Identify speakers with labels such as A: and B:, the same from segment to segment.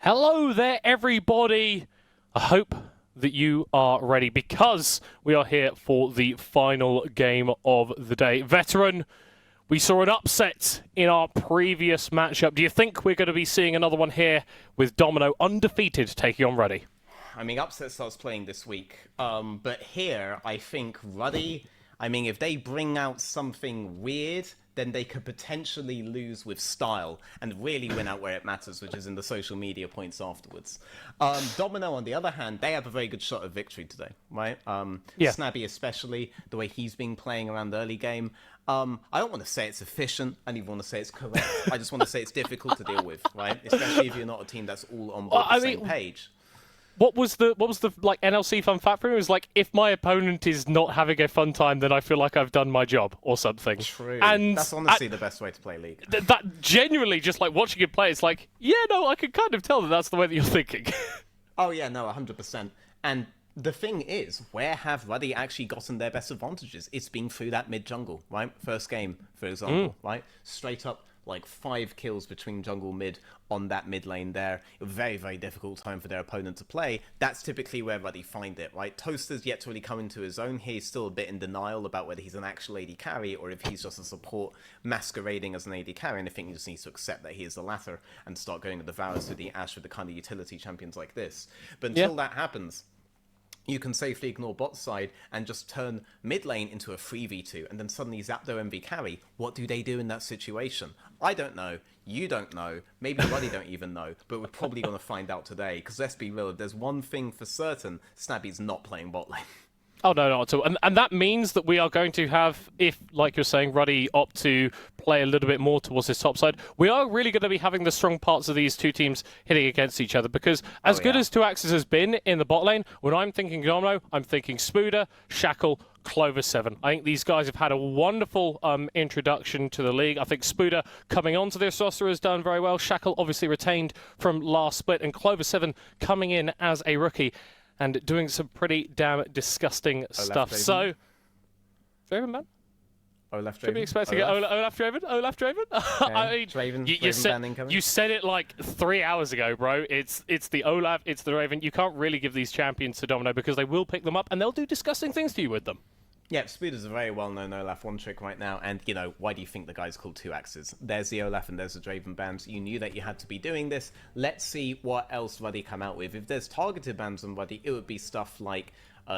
A: Hello there, everybody. I hope that you are ready because we are here for the final game of the day. Veteran, we saw an upset in our previous matchup. Do you think we're going to be seeing another one here with Domino undefeated taking on Ruddy?
B: I mean, Upset starts playing this week. But here, I think Ruddy, if they bring out something weird, then they could potentially lose with style and really win out where it matters, which is in the social media points afterwards. Domino, on the other hand, they have a very good shot of victory today, right?
A: Yeah.
B: Snabby especially, the way he's been playing around the early game. I don't want to say it's efficient. I don't even want to say it's correct. I just want to say it's difficult to deal with, right? Especially if you're not a team that's all on board the same page.
A: What was the like NLC fun fact for him? It was like, if my opponent is not having a fun time, then I feel like I've done my job or something.
B: True.
A: And
B: that's honestly the best way to play League.
A: That genuinely, just like watching it play, it's like, yeah, no, I can kind of tell that that's the way that you're thinking.
B: Oh yeah, no, 100%. And the thing is, where have Ruddy actually gotten their best advantages? It's been through that mid jungle, right? First game, for example, right? Straight up, like 5 kills between jungle mid on that mid lane there. A very, very difficult time for their opponent to play. That's typically where Ruddy find it, right? Toaster's yet to really come into his own. He's still a bit in denial about whether he's an actual AD carry or if he's just a support masquerading as an AD carry, and I think he just needs to accept that he is the latter and start going to the Devours with the Ash with the kind of utility champions like this. But until that happens, you can safely ignore bot side and just turn mid lane into a 3v2 and then suddenly zap their MV carry. What do they do in that situation? I don't know. You don't know. Maybe Ruddy don't even know. But we're probably going to find out today, because let's be real, if there's one thing for certain, Snabby's not playing bot lane.
A: Oh, no, not at all. And that means that we are going to have, if, like you're saying, Ruddy opt to play a little bit more towards his top side, we are really going to be having the strong parts of these two teams hitting against each other, because as good as 2Axis has been in the bot lane, when I'm thinking Domino, I'm thinking Spooder, Shackle, Clover 7. I think these guys have had a wonderful introduction to the league. I think Spooder coming onto this roster has done very well. Shackle obviously retained from last split, and Clover 7 coming in as a rookie and doing some pretty damn disgusting stuff. So, Draven, man?
B: Olaf Draven.
A: Should be expecting Olaf Draven? Olaf Draven?
B: Okay.
A: I mean,
B: Draven
A: you said it like 3 hours ago, bro. It's the Olaf, it's the Draven. You can't really give these champions to Domino because they will pick them up and they'll do disgusting things to you with them.
B: Yeah, Spooder's a very well-known Olaf one-trick right now, and, you know, why do you think the guy's called 2Axes? There's the Olaf and there's the Draven bans. You knew that you had to be doing this. Let's see what else Ruddy come out with. If there's targeted bans on Ruddy, it would be stuff like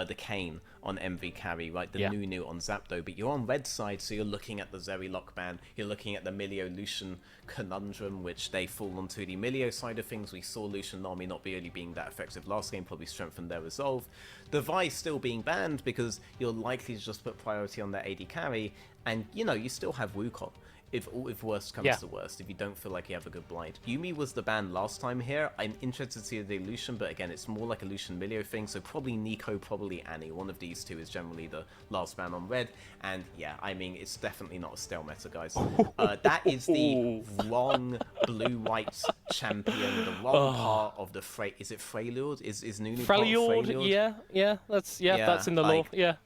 B: the Kayn on MV carry, right? The Nunu on Zapdo, but you're on red side, so you're looking at the Zerilock ban, you're looking at the Milio Lucian conundrum, which they fall onto the Milio side of things. We saw Lucian Nami not really being that effective last game, probably strengthened their resolve. The Vi still being banned because you're likely to just put priority on their AD carry, and you know, you still have Wukong. If worst comes to worst, if you don't feel like you have a good blind. Yuumi was the ban last time here. I'm interested to see the Lucian, but again, it's more like a Lucian Milio thing, so probably Nico, probably Annie. One of these two is generally the last ban on red, and yeah, I mean, it's definitely not a stale meta, guys. That is the wrong blue-white champion, the wrong part of the Is it Freljord? Is Nunu part of Freljord?
A: Yeah, that's in the lore,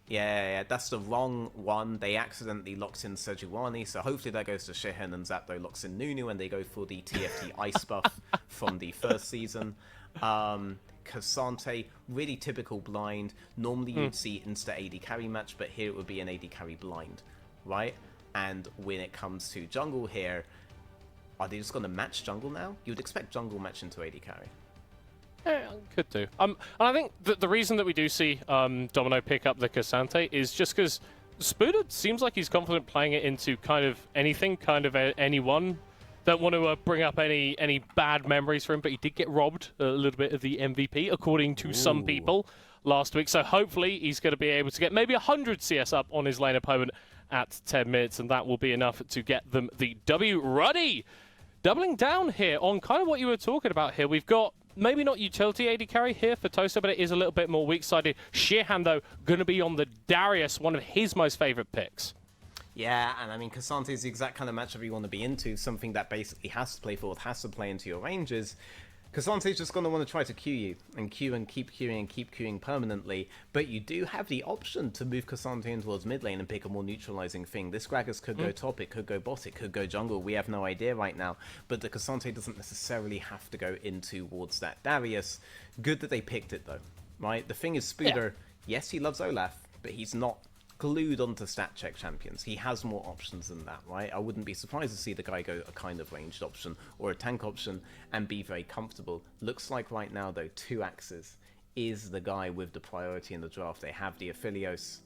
B: Yeah, that's the wrong one. They accidentally locked in Sejuani, so hopefully that goes to Shehen, and Zapdo locks in Nunu, and they go for the TFT ice buff from the first season. Cassante, really typical blind. Normally you'd see insta AD carry match, but here it would be an AD carry blind, right? And when it comes to jungle here, are they just going to match jungle now? You would expect jungle match into AD carry.
A: Yeah, could do. And I think the reason that we do see Domino pick up the Cassante is just because Spooder seems like he's confident playing it into kind of anything, kind of anyone. Don't want to bring up any bad memories for him, but he did get robbed a little bit of the MVP, according to some people, last week. So hopefully he's going to be able to get maybe 100 CS up on his lane opponent at 10 minutes, and that will be enough to get them the W. Ruddy, doubling down here on kind of what you were talking about here. We've got maybe not utility AD carry here for Toaster, but it is a little bit more weak-sided. Sheerhand, though, going to be on the Darius, one of his most favorite picks.
B: Yeah, and I mean, Cassante is the exact kind of matchup you want to be into, something that basically has to play forward, has to play into your ranges. Casante's just going to want to try to queue you, and queue and keep queuing permanently, but you do have the option to move Casante in towards mid lane and pick a more neutralizing thing. This Gragas could go top, it could go bot, it could go jungle, we have no idea right now, but the Casante doesn't necessarily have to go in towards that Darius. Good that they picked it though, right? The thing is, Spooder, yes, he loves Olaf, but he's not glued onto stat check champions. He has more options than that, right? I wouldn't be surprised to see the guy go a kind of ranged option or a tank option and be very comfortable. Looks like right now though, 2Axes is the guy with the priority in the draft. They have the Aphelios.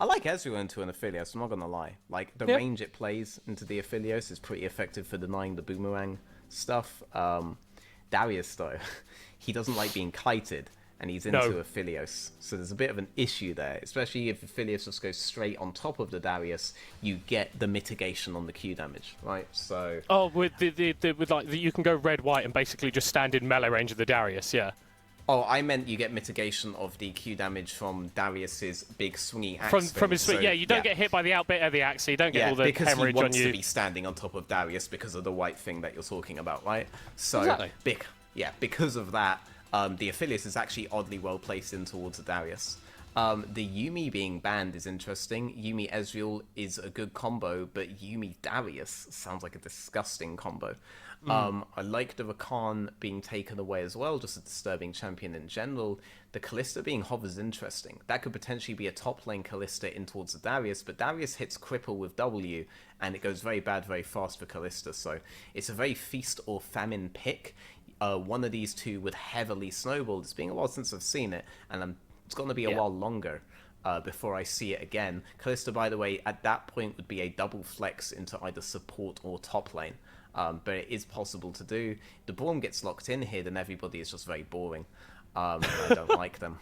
B: I like Ezreal into an Aphelios, I'm not gonna lie. Like, the range it plays into the Aphelios is pretty effective for denying the boomerang stuff. Darius though, he doesn't like being kited, and he's into Aphelios. So there's a bit of an issue there, especially if Aphelios just goes straight on top of the Darius, you get the mitigation on the Q damage, right? So
A: with you can go red-white and basically just stand in melee range of the Darius, yeah.
B: Oh, I meant you get mitigation of the Q damage from Darius's big swingy axe.
A: From his swing, yeah, you don't get hit by the outbit of the axe, so you don't get all the hemorrhage on you.
B: Because he wants to be standing on top of Darius because of the white thing that you're talking about, right? So,
A: exactly.
B: Because of that, the Aphelios is actually oddly well placed in towards the Darius. The Yuumi being banned is interesting. Yuumi Ezreal is a good combo, but Yuumi Darius sounds like a disgusting combo. I like the Rakan being taken away as well, just a disturbing champion in general. The Kalista being Hov is interesting. That could potentially be a top lane Kalista in towards the Darius, but Darius hits cripple with W, and it goes very bad very fast for Kalista, so it's a very feast or famine pick. One of these two would heavily snowball. It's been a while since I've seen it, and it's going to be a while longer before I see it again. Kalista, by the way, at that point would be a double flex into either support or top lane. But it is possible to do. The Braum gets locked in here, then everybody is just very boring. I don't like them.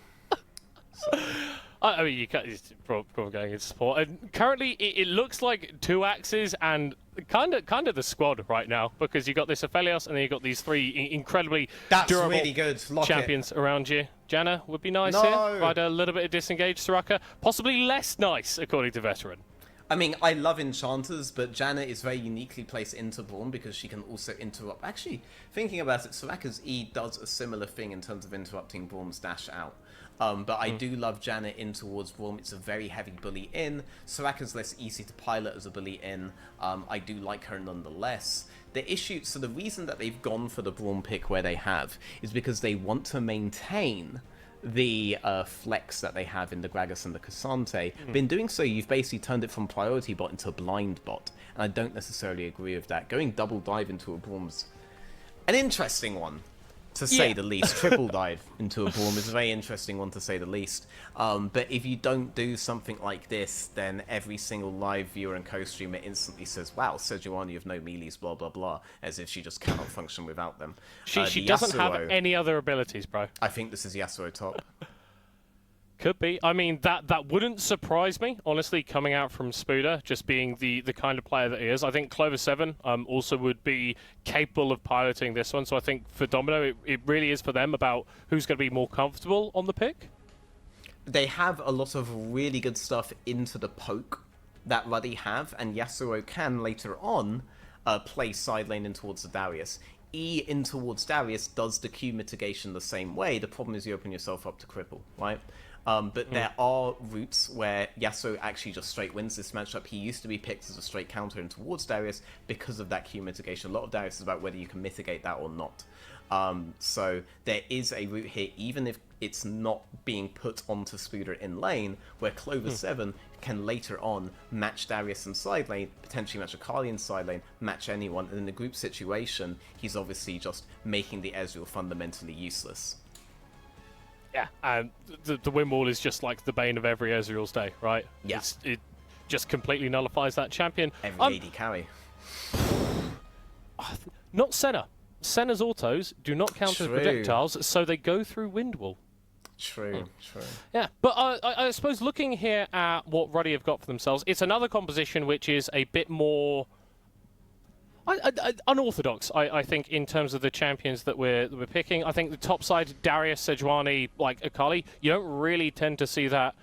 B: So.
A: I mean, you can't probably going into support. And currently, it looks like 2Axes and kind of the squad right now, because you got this Aphelios and then you got these three incredibly durable
B: really good.
A: champions around you. Janna would be nice here. Provide a little bit of disengaged Soraka. Possibly less nice, according to Veteran.
B: I mean, I love enchanters, but Janna is very uniquely placed into Braum because she can also interrupt. Actually, thinking about it, Soraka's E does a similar thing in terms of interrupting Braum's dash out. But I do love Janna in towards Braum. It's a very heavy bully in. Soraka's less easy to pilot as a bully in. I do like her nonetheless. The issue, so the reason that they've gone for the Braum pick where they have is because they want to maintain the flex that they have in the Gragas and the Cassante. But in doing so, you've basically turned it from priority bot into blind bot, and I don't necessarily agree with that. Going double dive into a Braum's an interesting one, to say the least. Triple dive into a Braum is a very interesting one, to say the least. But if you don't do something like this, then every single live viewer and co-streamer instantly says, wow, Sejuani, you have no melees, blah, blah, blah, as if she just cannot function without them.
A: She doesn't have any other abilities, bro.
B: I think this is Yasuo top.
A: Could be. I mean, that wouldn't surprise me, honestly, coming out from Spooder, just being the kind of player that he is. I think Clover 7 also would be capable of piloting this one. So I think for Domino, it really is for them about who's going to be more comfortable on the pick.
B: They have a lot of really good stuff into the poke that Ruddy have, and Yasuo can later on play side lane in towards the Darius. E in towards Darius does the Q mitigation the same way. The problem is you open yourself up to cripple, right? But there are routes where Yasuo actually just straight wins this matchup. He used to be picked as a straight counter in towards Darius because of that Q mitigation. A lot of Darius is about whether you can mitigate that or not. So there is a route here, even if it's not being put onto Spooder in lane, where Clover 7 can later on match Darius in side lane, potentially match Akali in side lane, match anyone, and in the group situation, he's obviously just making the Ezreal fundamentally useless.
A: Yeah, and the win wall is just like the bane of every Ezreal's day, right?
B: Yeah.
A: It just completely nullifies that champion.
B: Every AD carry.
A: Not Senna. Senna's autos do not count as projectiles, so they go through wind wall.
B: True.
A: Yeah, but I suppose looking here at what Ruddy have got for themselves, it's another composition which is a bit more unorthodox, I think, in terms of the champions that we're picking. I think the top side, Darius, Sejuani, like Akali, you don't really tend to see that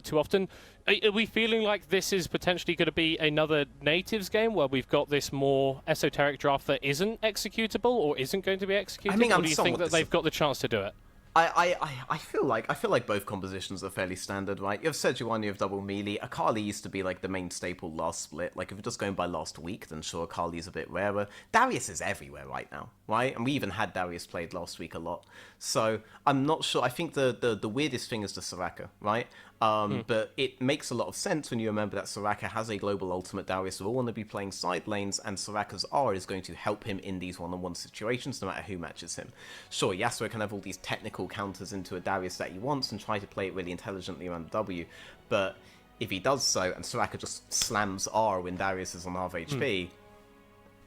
A: too often. Are we feeling like this is potentially going to be another natives game where we've got this more esoteric draft that isn't executable or isn't going to be executed? Or do you think that they've got the chance to do it?
B: I feel like both compositions are fairly standard, right? You have Sejuani, you have double melee. Akali used to be like the main staple last split. Like if you're just going by last week, then sure, Akali's a bit rarer. Darius is everywhere right now, right? And we even had Darius played last week a lot. So I'm not sure. I think the weirdest thing is the Soraka, right? But it makes a lot of sense when you remember that Soraka has a global ultimate. Darius will all want to be playing side lanes, and Soraka's R is going to help him in these one-on-one situations, no matter who matches him. Sure, Yasuo can have all these technical counters into a Darius that he wants and try to play it really intelligently around the W, but if he does so, and Soraka just slams R when Darius is on half HP,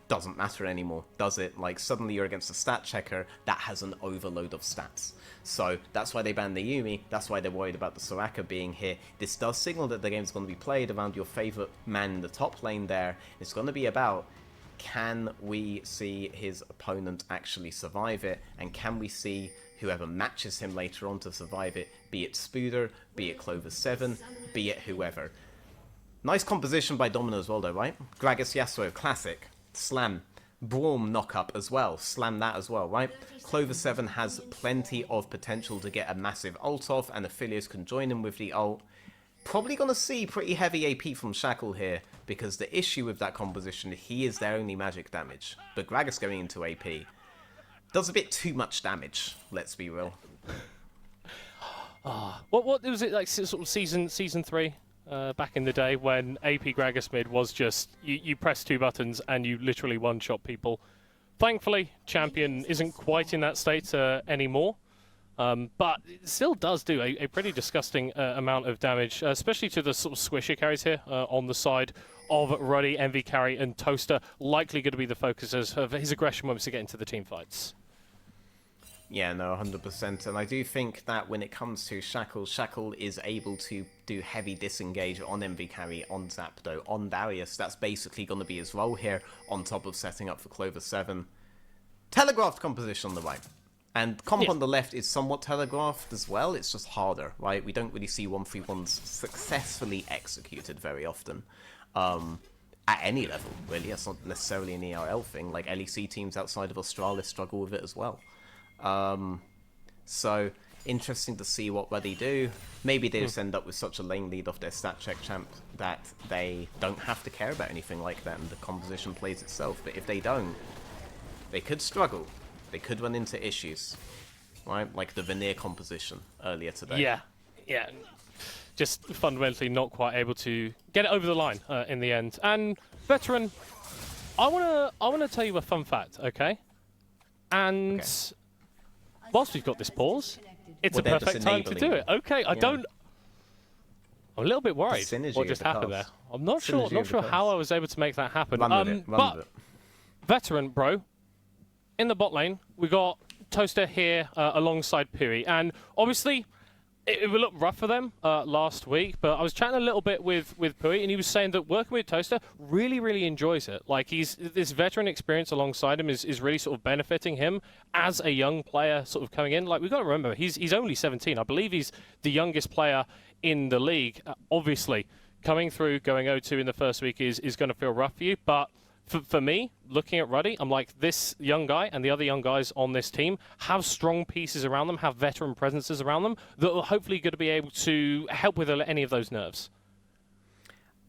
B: doesn't matter anymore, does it? Like, suddenly you're against a stat checker that has an overload of stats. So that's why they banned the Yuumi, that's why they're worried about the Soraka being here. This does signal that the game's going to be played around your favourite man in the top lane there. It's going to be about, can we see his opponent actually survive it, and can we see whoever matches him later on to survive it, be it Spooder, be it Clover7, be it whoever. Nice composition by Domino as well though, right? Gragas Yasuo, classic. Slam. Braum knock-up as well. Slam that as well, right? Clover7 has plenty of potential to get a massive ult off, and Aphelios can join him with the ult. Probably going to see pretty heavy AP from Shackle here, because the issue with that composition, he is their only magic damage. But Gragas going into AP does a bit too much damage, let's be real.
A: What was it like, sort of season 3? Back in the day when AP Gragas mid was just, you press 2 buttons and you literally one-shot people. Thankfully, Champion isn't quite in that state anymore, but it still does do a pretty disgusting amount of damage, especially to the sort of squisher carries here on the side of Ruddy, MV Carry, and Toaster, likely going to be the focuses of his aggression when we get into the team fights.
B: Yeah, no, 100%. And I do think that when it comes to Shackle, Shackle is able to do heavy disengage on MV Carry, on Zapdo, on Darius. That's basically going to be his role here, on top of setting up for Clover7. Telegraphed composition on the right. And comp on the left is somewhat telegraphed as well. It's just harder, right? We don't really see 1-3-1s successfully executed very often. At any level, really. That's not necessarily an ERL thing. Like, LEC teams outside of Australia struggle with it as well. So interesting to see what Ruddy do. Maybe they just end up with such a lane lead off their stat check champ that they don't have to care about anything like that and the composition plays itself. But if they don't, they could struggle. They could run into issues, right? Like the Veneer composition earlier today.
A: Yeah. Just fundamentally not quite able to get it over the line in the end. And Veteran, I wanna tell you a fun fact, okay? And whilst we've got this pause, it's a perfect time to do it. Okay, I'm a little bit worried what just happened there. I'm not sure how I was able to make that happen.
B: Run with it.
A: Veteran, bro, in the bot lane, we got Toaster here alongside Piri, and obviously it would look rough for them last week, but I was chatting a little bit with Pui, and he was saying that working with Toaster really enjoys it. Like, this veteran experience alongside him is really sort of benefiting him as a young player sort of coming in. Like, we've got to remember, he's only 17. I believe he's the youngest player in the league. Obviously, coming through, going 0-2 in the first week is going to feel rough for you, but for me, looking at Ruddy, I'm like, this young guy and the other young guys on this team have strong pieces around them, have veteran presences around them that are hopefully going to be able to help with any of those nerves.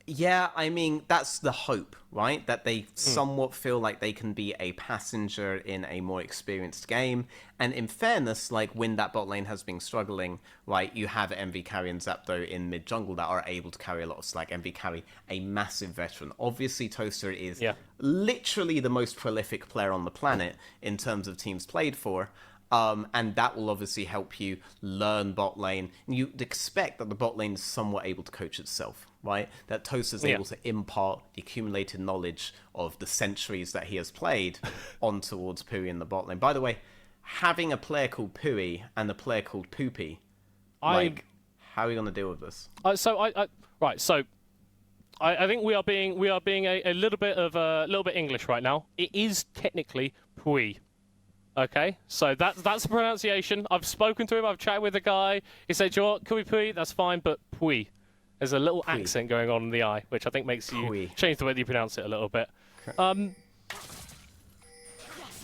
B: Yeah, I mean, that's the hope, right? That they somewhat feel like they can be a passenger in a more experienced game. And in fairness, like, when that bot lane has been struggling, right, you have MV Carry and Zapdo in mid-jungle that are able to carry a lot of slack. MV Carry, a massive veteran. Obviously, Toaster is literally the most prolific player on the planet in terms of teams played for. And that will obviously help you learn bot lane. You'd expect that the bot lane is somewhat able to coach itself, right? That Toaster's able to impart the accumulated knowledge of the centuries that he has played on towards Pui in the bot lane. By the way, having a player called Pui and a player called Poopy, like, how are we going to deal with this?
A: I think we are being a little bit English right now. It is technically Pui. Okay, so that's the pronunciation. I've spoken to him. I've chatted with the guy. He said, "You know what? Can we Pui? That's fine, but Pui." There's a little accent going on in the I, which I think makes you
B: Pui.
A: change the way that you pronounce it a little bit.
B: Okay.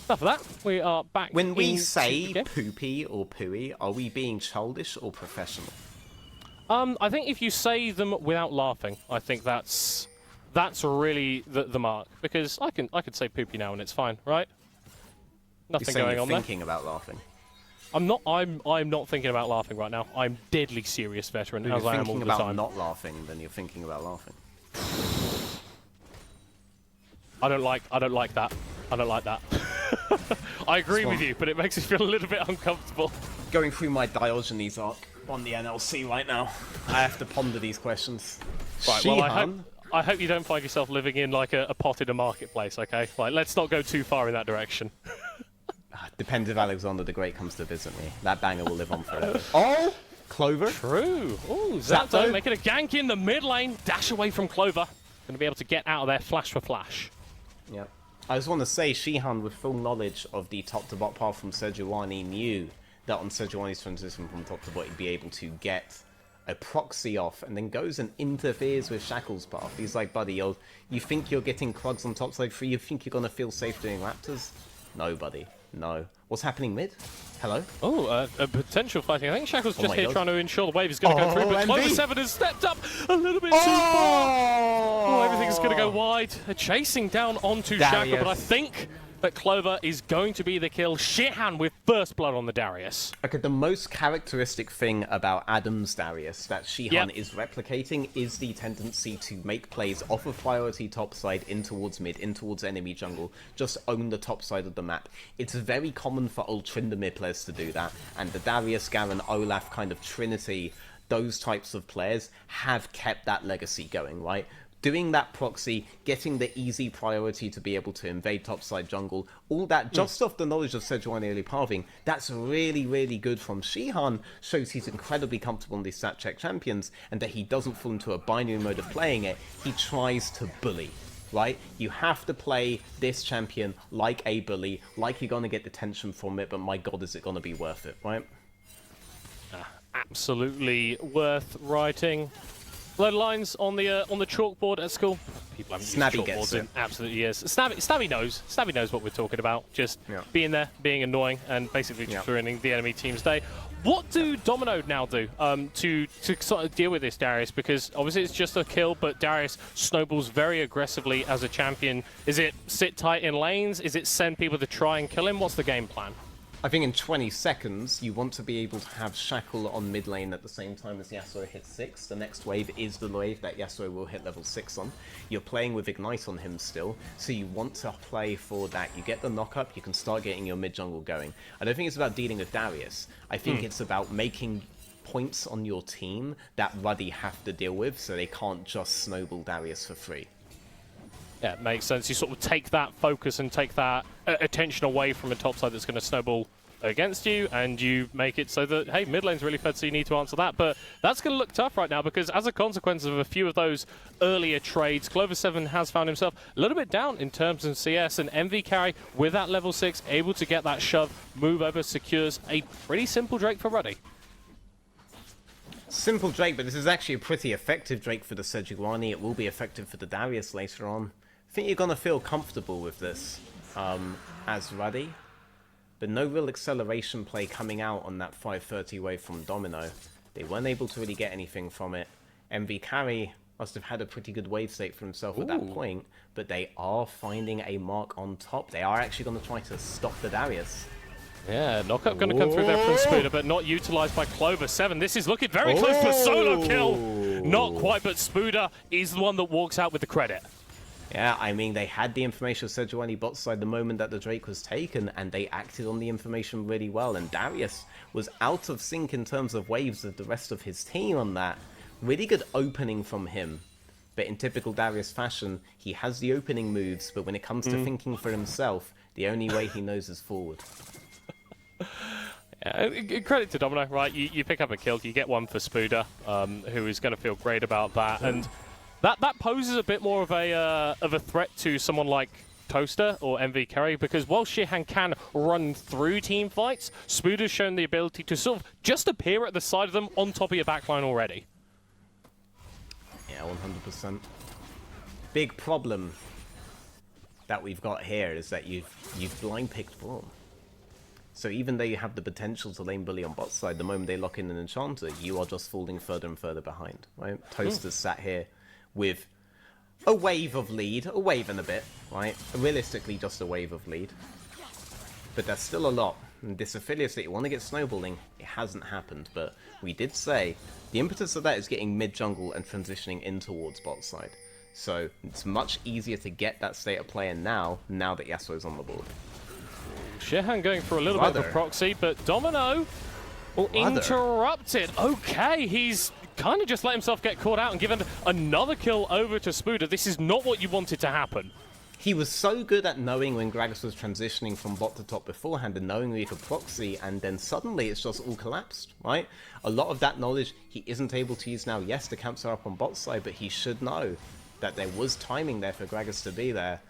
A: Enough of that. We are back.
B: When we say poopy or pooey, are we being childish or professional?
A: I think if you say them without laughing, I think that's really the mark. Because I could say poopy now and it's fine, right? Nothing going on there.
B: You're thinking about laughing.
A: I'm not thinking about laughing right now. I'm deadly serious, veteran, as I am all the time.
B: If you're thinking about not laughing, then you're thinking about laughing.
A: I don't like that. I don't like that. I agree with you, but it makes me feel a little bit uncomfortable.
B: Going through my Diogenes arc on the NLC right now. I have to ponder these questions.
A: Right, well, I hope you don't find yourself living in like a pot in a marketplace, okay? Like, let's not go too far in that direction.
B: Depends if Alexander the Great comes to visit me. That banger will live on forever. Oh! Clover.
A: True. Ooh, Zato making a gank in the mid lane. Dash away from Clover. Going to be able to get out of there flash for flash.
B: Yeah. I just want to say, Shihan, with full knowledge of the top-to-bot path from Sejuani, knew that on Sejuani's transition from top to bot, he'd be able to get a proxy off, and then goes and interferes with Shackle's path. He's like, buddy, you think you're getting Krugs on top side free? You think you're going to feel safe doing Raptors? No, buddy. No. What's happening mid? Hello?
A: Oh, a potential fighting. I think Shackle's just here trying to ensure the wave is going to go through, but Clover 7 has stepped up a little bit too far. Oh, everything's going to go wide. Chasing down onto Shackle, but I think that Clover is going to be the kill. Shihan with first blood on the Darius.
B: Okay, the most characteristic thing about Adam's Darius that Shihan is replicating is the tendency to make plays off of priority topside in towards mid, in towards enemy jungle, just own the top side of the map. It's very common for old Tryndamere players to do that, and the Darius, Garen, Olaf kind of trinity, those types of players have kept that legacy going, right? Doing that proxy, getting the easy priority to be able to invade topside jungle, all that just off the knowledge of Sejuani early pathing, that's really, really good from Shihan. Shows he's incredibly comfortable in these stat check champions, and that he doesn't fall into a binary mode of playing it. He tries to bully, right? You have to play this champion like a bully, like you're going to get the tension from it, but my god, is it going to be worth it, right?
A: Absolutely worth writing. Load lines on the chalkboard at school. People haven't used chalkboards in absolutely years. Stabby knows what we're talking about. Just being there, being annoying, and basically just ruining the enemy team's day. What do Domino now do to sort of deal with this, Darius? Because obviously it's just a kill, but Darius snowballs very aggressively as a champion. Is it sit tight in lanes? Is it send people to try and kill him? What's the game plan?
B: I think in 20 seconds, you want to be able to have Shackle on mid lane at the same time as Yasuo hits 6. The next wave is the wave that Yasuo will hit level 6 on. You're playing with Ignite on him still, so you want to play for that. You get the knock-up, you can start getting your mid jungle going. I don't think it's about dealing with Darius. I think it's about making points on your team that Ruddy have to deal with, so they can't just snowball Darius for free.
A: Yeah, it makes sense. You sort of take that focus and take that attention away from a top side that's going to snowball against you, and you make it so that, hey, mid lane's really fed, so you need to answer that. But that's going to look tough right now, because as a consequence of a few of those earlier trades, Clover 7 has found himself a little bit down in terms of CS, and MV carry with that level 6, able to get that shove, move over, secures a pretty simple Drake for Ruddy.
B: Simple Drake, but this is actually a pretty effective Drake for the Sejuani. It will be effective for the Darius later on. I think you're going to feel comfortable with this as Ruddy, but no real acceleration play coming out on that 530 wave from Domino. They weren't able to really get anything from it. MV carry must have had a pretty good wave state for himself at that point, but they are finding a mark on top. They are actually going to try to stop the Darius.
A: Yeah, knockup going to come through there from Spooder, but not utilized by Clover 7. This is looking very close to a solo kill. Not quite, but Spooder is the one that walks out with the credit.
B: Yeah, I mean, they had the information of Sejuani bot side the moment that the Drake was taken, and they acted on the information really well, and Darius was out of sync in terms of waves of the rest of his team on that. Really good opening from him, but in typical Darius fashion, he has the opening moves, but when it comes to thinking for himself, the only way he knows is forward.
A: Yeah, credit to Domino, right? You pick up a kill, you get one for Spooder, who is going to feel great about that, and that poses a bit more of a threat to someone like Toaster or MV Carry, because while Shihan can run through team fights, Spooder's shown the ability to sort of just appear at the side of them on top of your backline already.
B: Yeah, 100%. Big problem that we've got here is that you've blind picked Vorm. So even though you have the potential to lane bully on bot side, the moment they lock in an enchanter, you are just falling further and further behind. Right? Toaster's sat here with a wave of lead, a wave and a bit, right? Realistically, just a wave of lead. But there's still a lot. And this affiliate that you want to get snowballing, it hasn't happened. But we did say the impetus of that is getting mid jungle and transitioning in towards bot side. So it's much easier to get that state of play in now that Yasuo's on the board.
A: Shihan going for a little bit of a proxy, but Domino will interrupt it. Okay, he's kind of just let himself get caught out and given another kill over to Spooder. This is not what you wanted to happen.
B: He was so good at knowing when Gragas was transitioning from bot to top beforehand and knowing where he could proxy, and then suddenly it's just all collapsed, right? A lot of that knowledge he isn't able to use now. Yes, the camps are up on bot side, but he should know that there was timing there for Gragas to be there.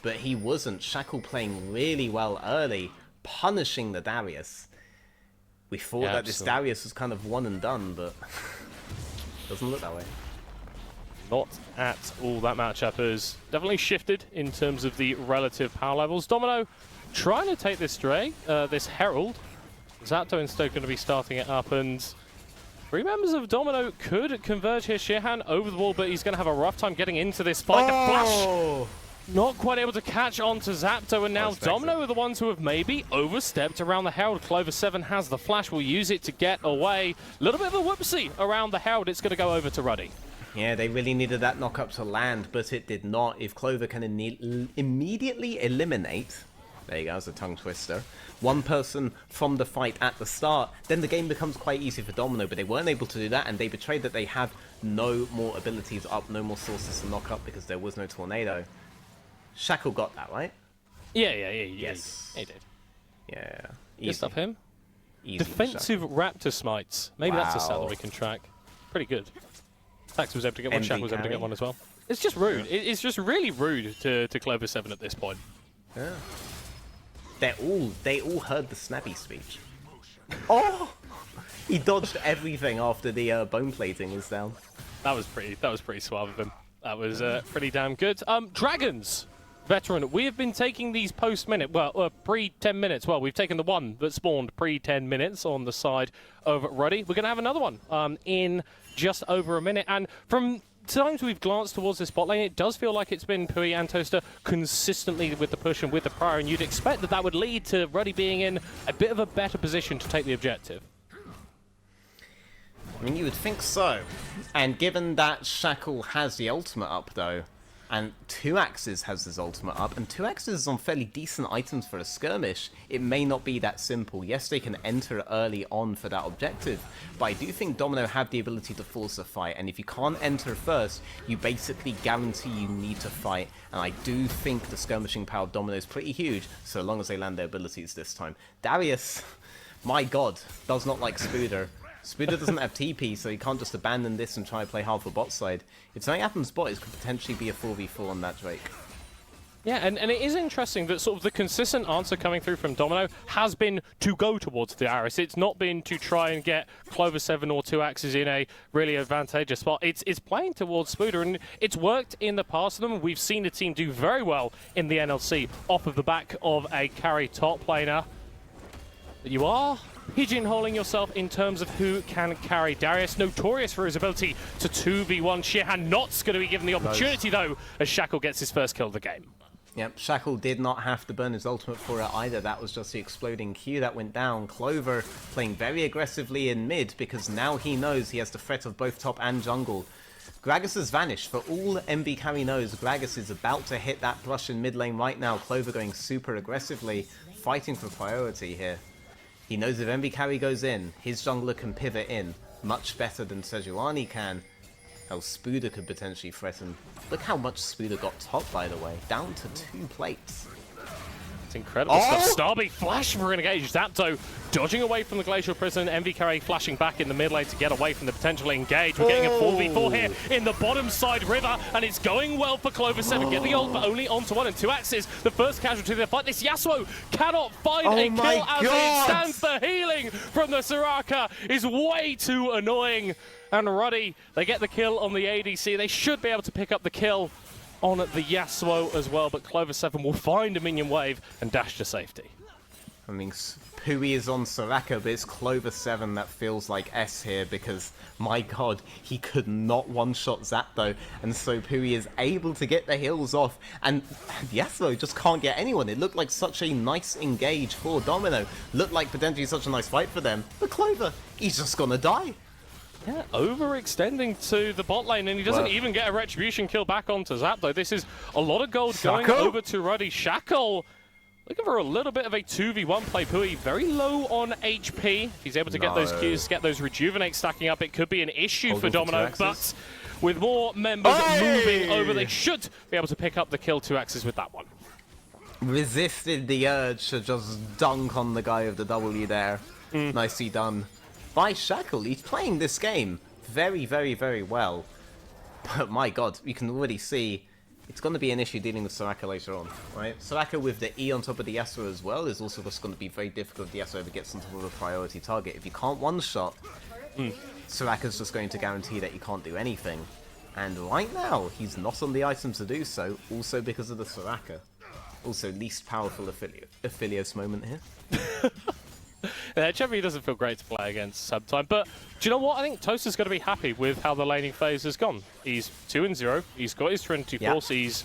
B: But he wasn't. Shackle playing really well early, punishing the Darius. We thought that this Darius was kind of one and done, but doesn't look that way.
A: Not at all. That matchup has definitely shifted in terms of the relative power levels. Domino trying to take this Stray, this Herald. Zapto instead going to be starting it up, and 3 members of Domino could converge here. Shihan over the wall, but he's going to have a rough time getting into this fight. The flash not quite able to catch onto Zapto, and now Domino are the ones who have maybe overstepped around the Herald. Clover 7 has the flash, will use it to get away. A little bit of a whoopsie around the Herald. It's going to go over to Ruddy.
B: Yeah, they really needed that knock-up to land, but it did not. If Clover can immediately eliminate, there you go, it's a tongue twister, one person from the fight at the start, then the game becomes quite easy for Domino, but they weren't able to do that, and they betrayed that they have no more abilities up, no more sources to knock up because there was no tornado. Shackle got that, right?
A: Yeah, yes. He did.
B: Yeah.
A: Good stuff, him.
B: Easy
A: Defensive Raptor Smites. Maybe that's a stat that we can track. Pretty good. Tax was able to get one, Shackle was able to get one as well. It's just rude. Yeah. It's just really rude to Clover 7 at this point.
B: Yeah. They all heard the snappy speech. Oh! He dodged everything after the bone plating was down.
A: That was pretty suave of him. That was pretty damn good. Dragons, veteran, we have been taking these post-minute, well, pre-10 minutes. Well, we've taken the one that spawned pre-10 minutes on the side of Ruddy. We're going to have another one in just over a minute. And from times we've glanced towards this bot lane, it does feel like it's been Pui and Toaster consistently with the push and with the prior, and you'd expect that would lead to Ruddy being in a bit of a better position to take the objective.
B: I mean, you would think so. And given that Shackle has the ultimate up, though, and 2axes has his ultimate up, and 2axes is on fairly decent items for a skirmish, it may not be that simple. Yes, they can enter early on for that objective, but I do think Domino have the ability to force a fight, and if you can't enter first, you basically guarantee you need to fight, and I do think the skirmishing power of Domino is pretty huge, so long as they land their abilities this time. Darius, my god, does not like Spooder. Spooder doesn't have TP, so he can't just abandon this and try to play half a bot side. If something happens bot, it could potentially be a 4v4 on that Drake.
A: Yeah, and it is interesting that sort of the consistent answer coming through from Domino has been to go towards the Aris. It's not been to try and get Clover 7 or 2axes in a really advantageous spot. It's playing towards Spooder, and it's worked in the past of them. We've seen the team do very well in the NLC off of the back of a carry top laner. But you are pigeonholing yourself in terms of who can carry. Darius, notorious for his ability to 2v1. Shihan Not's going to be given the opportunity, though, as Shackle gets his first kill of the game.
B: Yep, Shackle did not have to burn his ultimate for it either. That was just the exploding Q that went down. Clover playing very aggressively in mid because now he knows he has the threat of both top and jungle. Gragas has vanished. For all MV Carry knows, Gragas is about to hit that brush in mid lane right now. Clover going super aggressively, fighting for priority here. He knows if MV Carry goes in, his jungler can pivot in much better than Sejuani can. How Spooder could potentially threaten. Look how much Spooder got top, by the way. Down to 2 plates.
A: It's incredible stuff. Starby flash for an engage. Zapdo dodging away from the Glacial Prison. MV Carry flashing back in the mid lane to get away from the potential engage. We're getting a 4v4 here in the bottom side river, and it's going well for Clover 7. Get the ult, but only onto 1 and 2 axes. The first casualty of the fight. This Yasuo cannot find a kill as it stands. The healing from the Soraka is way too annoying. And Ruddy, they get the kill on the ADC. They should be able to pick up the kill on the Yasuo as well, but Clover 7 will find a minion wave and dash to safety.
B: I mean, Pui is on Soraka, but it's Clover 7 that feels like S here because, my god, he could not one-shot Zapdo, and so Pui is able to get the heals off, and Yasuo just can't get anyone. It looked like such a nice engage for Domino. Looked like potentially such a nice fight for them, but Clover, he's just gonna die.
A: Yeah, overextending to the bot lane, and he doesn't even get a retribution kill back onto Zapdo. This is a lot of gold going over to Ruddy. Shackle looking for a little bit of a 2v1 play. Pui very low on HP. If he's able to get those Qs, get those rejuvenate stacking up, it could be an issue for Domino, but with more members moving over, they should be able to pick up the kill 2 axes with that one.
B: Resisted the urge to just dunk on the guy of the W there. Nicely done by Shackle. He's playing this game very, very, very well. But my god, you can already see it's going to be an issue dealing with Soraka later on, right? Soraka with the E on top of the Yasuo as well is also just going to be very difficult if the Yasuo ever gets on top of a priority target. If you can't one-shot, Soraka's just going to guarantee that you can't do anything. And right now, he's not on the item to do so, also because of the Soraka. Also, least powerful Aphelios moment here.
A: Chevy doesn't feel great to play against sometime, but do you know what? I think Toaster's going to be happy with how the laning phase has gone. He's 2-0, he's got his Trinity Force, he's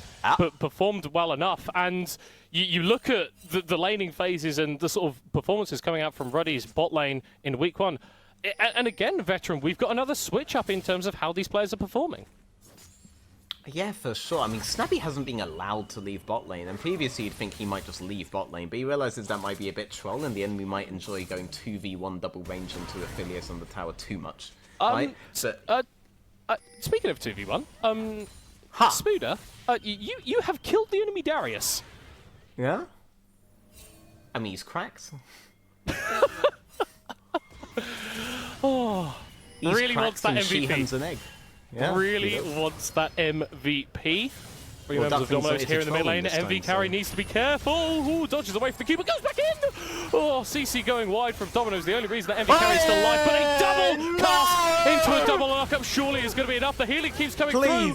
A: performed well enough, and you look at the laning phases and the sort of performances coming out from Ruddy's bot lane in week 1. And again, Veteran, we've got another switch up in terms of how these players are performing.
B: Yeah, for sure. I mean, Snappy hasn't been allowed to leave bot lane, and previously you'd think he might just leave bot lane, but he realizes that might be a bit troll, and the enemy might enjoy going 2v1 double range into Aphelios on the tower too much. Right?
A: Speaking of 2v1, Spooder, you have killed the enemy Darius.
B: Yeah? I mean, he's cracked.
A: He's really wants that MVP.
B: She hens an egg. Yeah,
A: really wants that MVP. 3 members of Domino's here in the mid lane. MV Carry needs to be careful. Ooh, dodges away from the cube, but goes back in. Oh, CC going wide from Domino's. The only reason that MV Carry is still alive, but a double cast into a double lockup surely is going to be enough. The healing keeps coming through.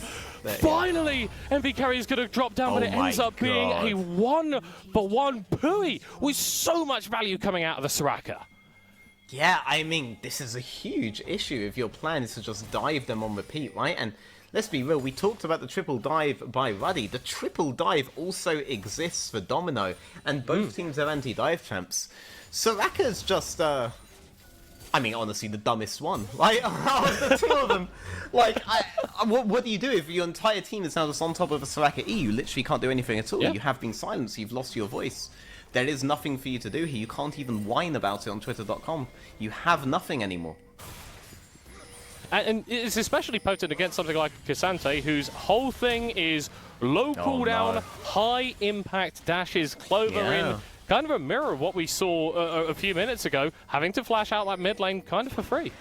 A: Finally, MV Carry is going to drop down, but it ends up being a 1-for-1 Pui with so much value coming out of the Soraka.
B: Yeah, I mean, this is a huge issue if your plan is to just dive them on repeat, right? And let's be real, we talked about the triple dive by Ruddy. The triple dive also exists for Domino, and both teams have anti-dive champs. Soraka's just, I mean, honestly, the dumbest one. Like, out of the two of them, like, what do you do if your entire team is now just on top of a Soraka E? You literally can't do anything at all. You have been silenced, you've lost your voice. There is nothing for you to do here. You can't even whine about it on Twitter.com. You have nothing anymore.
A: And it's especially potent against something like Cassante, whose whole thing is low cooldown, high impact dashes. Clover in kind of a mirror of what we saw a few minutes ago, having to flash out that mid lane kind of for free.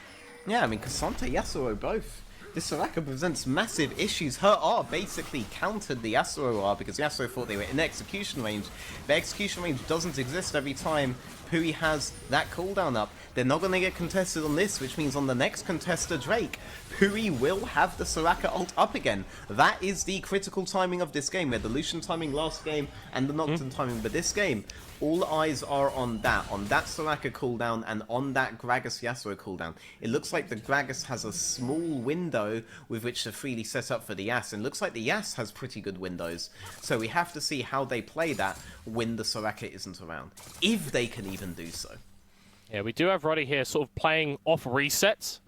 B: Yeah, I mean, Cassante, Yasuo both. This Soraka presents massive issues. Her R basically countered the Yasuo R because Yasuo thought they were in execution range. But execution range doesn't exist every time Pui has that cooldown up. They're not going to get contested on this, which means on the next contester, Drake, Pui will have the Soraka ult up again. That is the critical timing of this game. We had the Lucian timing last game and the Nocturne timing, but this game, all eyes are on that Soraka cooldown and on that Gragas Yasuo cooldown. It looks like the Gragas has a small window with which to freely set up for the Yas, and it looks like the Yas has pretty good windows. So we have to see how they play that when the Soraka isn't around, if they can even do so.
A: Yeah, we do have Ruddy here sort of playing off resets.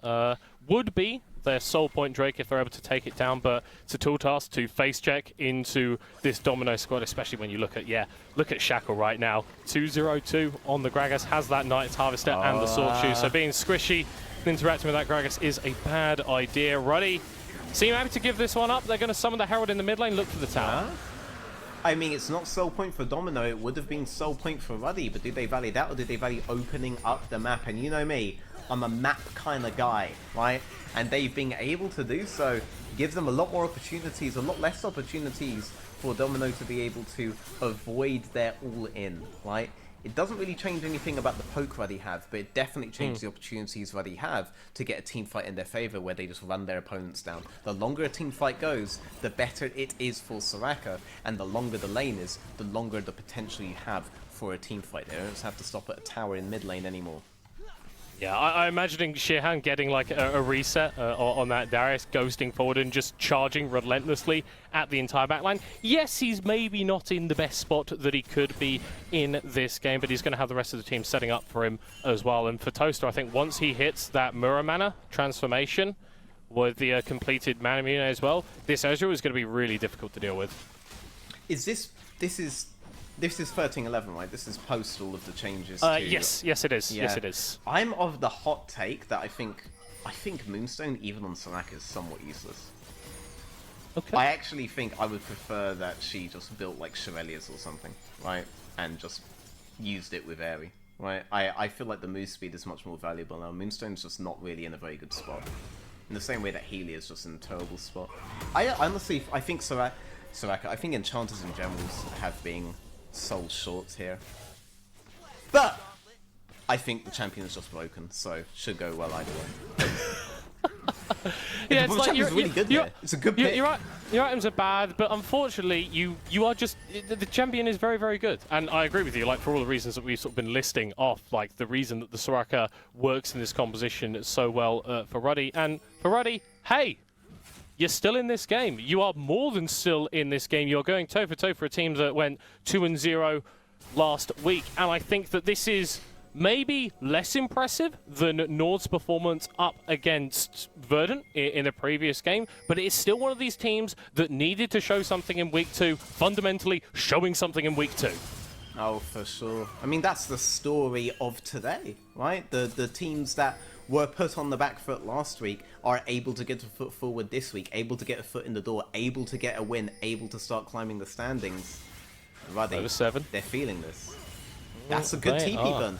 A: Would be their soul point Drake if they're able to take it down, but it's a tall task to face check into this Domino squad, especially when you look at Shackle right now. 2-0-2 on the Gragas, has that Knight's Harvester and the Sword Shoe, so being squishy and interacting with that Gragas is a bad idea. Ruddy seem happy to give this one up. They're going to summon the Herald in the mid lane, look for the tower.
B: I mean, it's not sole point for Domino. It would have been sole point for Ruddy, but did they value that, or did they value opening up the map? And you know me, I'm a map kind of guy, right? And they've been able to do so. Gives them a lot more opportunities, a lot less opportunities for Domino to be able to avoid their all-in, right? It doesn't really change anything about the poke Ruddy have, but it definitely changes the opportunities Ruddy have to get a team fight in their favor where they just run their opponents down. The longer a team fight goes, the better it is for Soraka, and the longer the lane is, the longer the potential you have for a team fight. They don't just have to stop at a tower in mid lane anymore.
A: Yeah, I'm imagining Shehan getting like a reset on that Darius, ghosting forward and just charging relentlessly at the entire backline. Yes, he's maybe not in the best spot that he could be in this game, but he's going to have the rest of the team setting up for him as well. And for Toaster, I think once he hits that Mirror Mana transformation with the completed Mana Mune as well, this Ezreal is going to be really difficult to deal with.
B: Is this is 13-11, right? This is post all of the changes.
A: Yes, it is.
B: Yeah.
A: Yes, it is.
B: I'm of the hot take that I think Moonstone, even on Soraka, is somewhat useless.
A: Okay.
B: I actually think I would prefer that she just built like Shirelia's or something, right? And just used it with Aerie, right? I feel like the move speed is much more valuable now. Moonstone's just not really in a very good spot. In the same way that Healy is just in a terrible spot. I honestly, I think Soraka, I think Enchanters in general have been sold short here. But I think the champion is just broken, so should go well either way.
A: Yeah,
B: the
A: it's like
B: champion's really good there. It's a good pick.
A: Your items are bad, but unfortunately, you are just the champion is very, very good. And I agree with you. Like for all the reasons that we've sort of been listing off, like the reason that the Soraka works in this composition so well for Ruddy, and for Ruddy, hey. You're still in this game. You are more than still in this game. You're going toe-for-toe for a team that went 2-0 last week. And I think that this is maybe less impressive than Nord's performance up against Verdant in the previous game. But it is still one of these teams that needed to show something in week 2, fundamentally showing something in week 2.
B: Oh, for sure. I mean, that's the story of today, right? The teams that were put on the back foot last week are able to get a foot forward this week, able to get a foot in the door, able to get a win, able to start climbing the standings. Ruddy,
A: Over 7.
B: They're feeling this. That's a good TP burn.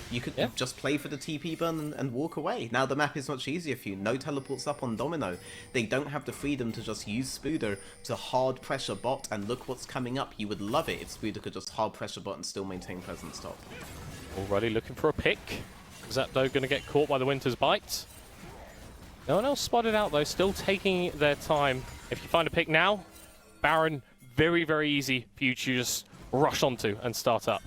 B: You could just play for the TP burn and walk away. Now the map is much easier for you. No teleports up on Domino. They don't have the freedom to just use Spooder to hard pressure bot and look what's coming up. You would love it if Spooder could just hard pressure bot and still maintain presence top.
A: Already looking for a pick. Zapdo going to get caught by the Winter's Bite. No one else spotted out though, still taking their time. If you find a pick now, Baron, very, very easy for you to just rush onto and start up.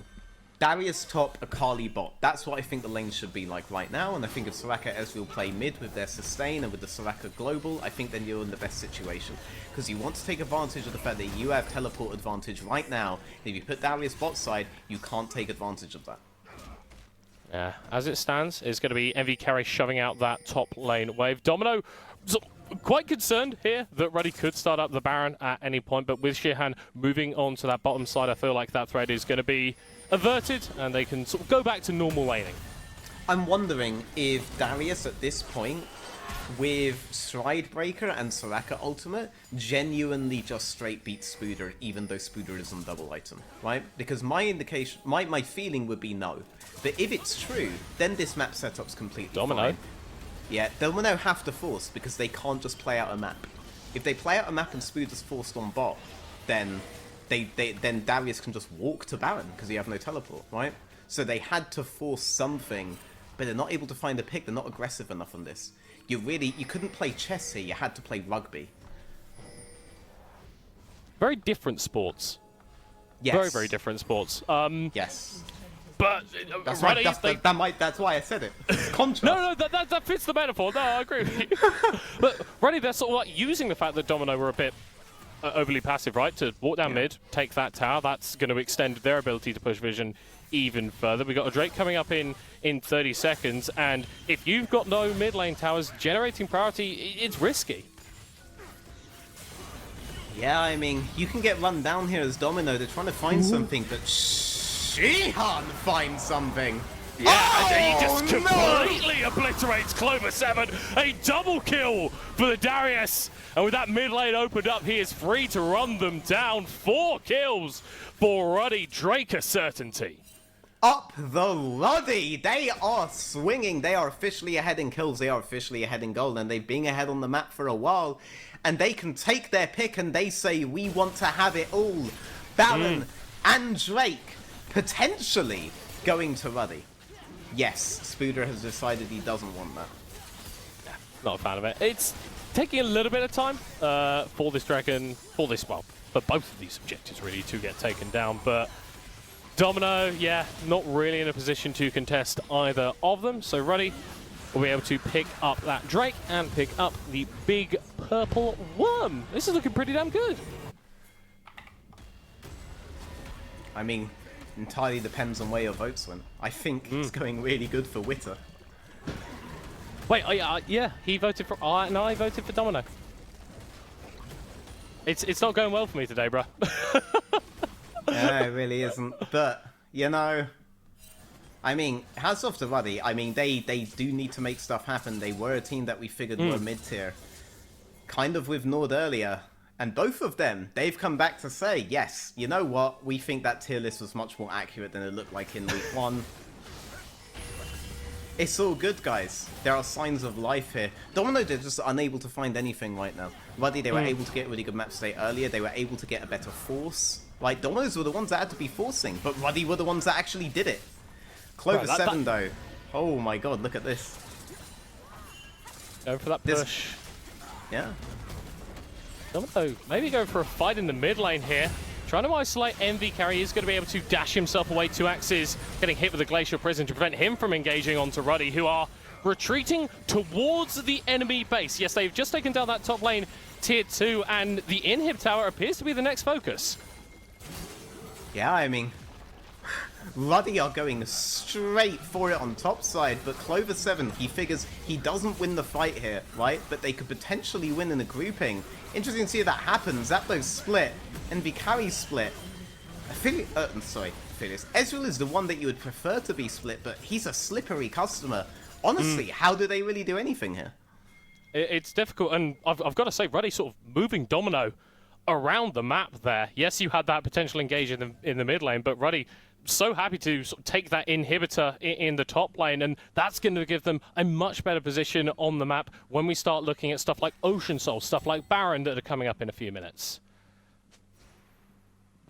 B: Darius top, Akali bot. That's what I think the lane should be like right now, and I think if Soraka Ezreal play mid with their sustain and with the Soraka global, I think then you're in the best situation. Because you want to take advantage of the fact that you have teleport advantage right now. If you put Darius bot side, you can't take advantage of that.
A: Yeah, as it stands, it's going to be MV Carry shoving out that top lane wave. Domino, quite concerned here that Ruddy could start up the Baron at any point, but with Shehan moving on to that bottom side, I feel like that threat is going to be averted, and they can sort of go back to normal laning.
B: I'm wondering if Darius at this point, with Stridebreaker and Soraka Ultimate, genuinely just straight beats Spooder, even though Spooder is on double item, right? Because my indication, my feeling would be no. But if it's true, then this map setup's completely
A: Domino.
B: fine. Yeah, Domino have to force, because they can't just play out a map. If they play out a map and Spooder's forced on bot, then then Darius can just walk to Baron, because he have no teleport, right? So they had to force something, but they're not able to find a pick, they're not aggressive enough on this. You couldn't play chess here, you had to play rugby. Very
A: different sports.
B: Yes.
A: Very, very different sports.
B: Yes.
A: But
B: that's right. That's why I said it. It's contrast.
A: No, that fits the metaphor. No, I agree with you. But Ruddy, they're sort of like using the fact that Domino were a bit overly passive, right? To walk down mid, take that tower. That's going to extend their ability to push vision even further. We got a Drake coming up in 30 seconds, and if you've got no mid lane towers, generating priority, it's risky.
B: Yeah, I mean, you can get run down here as Domino. They're trying to find something, but Shehan finds something.
A: Yeah, and he just
B: no!
A: completely obliterates Clover 7. A double kill for the Darius. And with that mid lane opened up, he is free to run them down. 4 kills for Ruddy. Drake a certainty.
B: Up the Ruddy! They are swinging. They are officially ahead in kills. They are officially ahead in gold. And they've been ahead on the map for a while. And they can take their pick and they say, we want to have it all. Baron and Drake potentially going to Ruddy. Yes, Spooder has decided he doesn't want that.
A: Not a fan of it. It's taking a little bit of time for this dragon, for both of these objectives really to get taken down. But Domino, yeah, not really in a position to contest either of them. So Ruddy will be able to pick up that Drake and pick up the big purple worm. This is looking pretty damn good.
B: I mean, entirely depends on where your votes went. I think it's going really good for Witter.
A: Wait, yeah, he voted for... no, I voted for Domino. It's not going well for me today, bruh.
B: Yeah, it really isn't. But, you know... I mean, hats off to Ruddy. I mean, they do need to make stuff happen. They were a team that we figured were mid-tier. Kind of with Nord earlier. And both of them, they've come back to say, yes, you know what? We think that tier list was much more accurate than it looked like in week 1. It's all good, guys. There are signs of life here. Domino, they're just unable to find anything right now. Ruddy, they were able to get a really good map state earlier. They were able to get a better force. Like, Domino's were the ones that had to be forcing, but Ruddy were the ones that actually did it. Clover 7, though. Oh my god, look at this.
A: Going for that push.
B: Yeah.
A: Domino maybe going for a fight in the mid lane here. Trying to isolate Envy Carry. Is going to be able to dash himself away 2 axes. Getting hit with a Glacial Prison to prevent him from engaging onto Ruddy, who are retreating towards the enemy base. Yes, they've just taken down that top lane, tier 2, and the inhib tower appears to be the next focus.
B: Yeah, I mean, Ruddy are going straight for it on top side, but Clover 7, he figures he doesn't win the fight here, right? But they could potentially win in a grouping. Interesting to see if that happens. Zapdos split, and Vicari split. Ezreal is the one that you would prefer to be split, but he's a slippery customer. Honestly, how do they really do anything here?
A: It's difficult, and I've got to say, Ruddy sort of moving Domino around the map there. Yes, you had that potential engage in the mid lane, but Ruddy so happy to sort of take that inhibitor in the top lane, and that's going to give them a much better position on the map when we start looking at stuff like Ocean Soul, stuff like Baron that are coming up in a few minutes.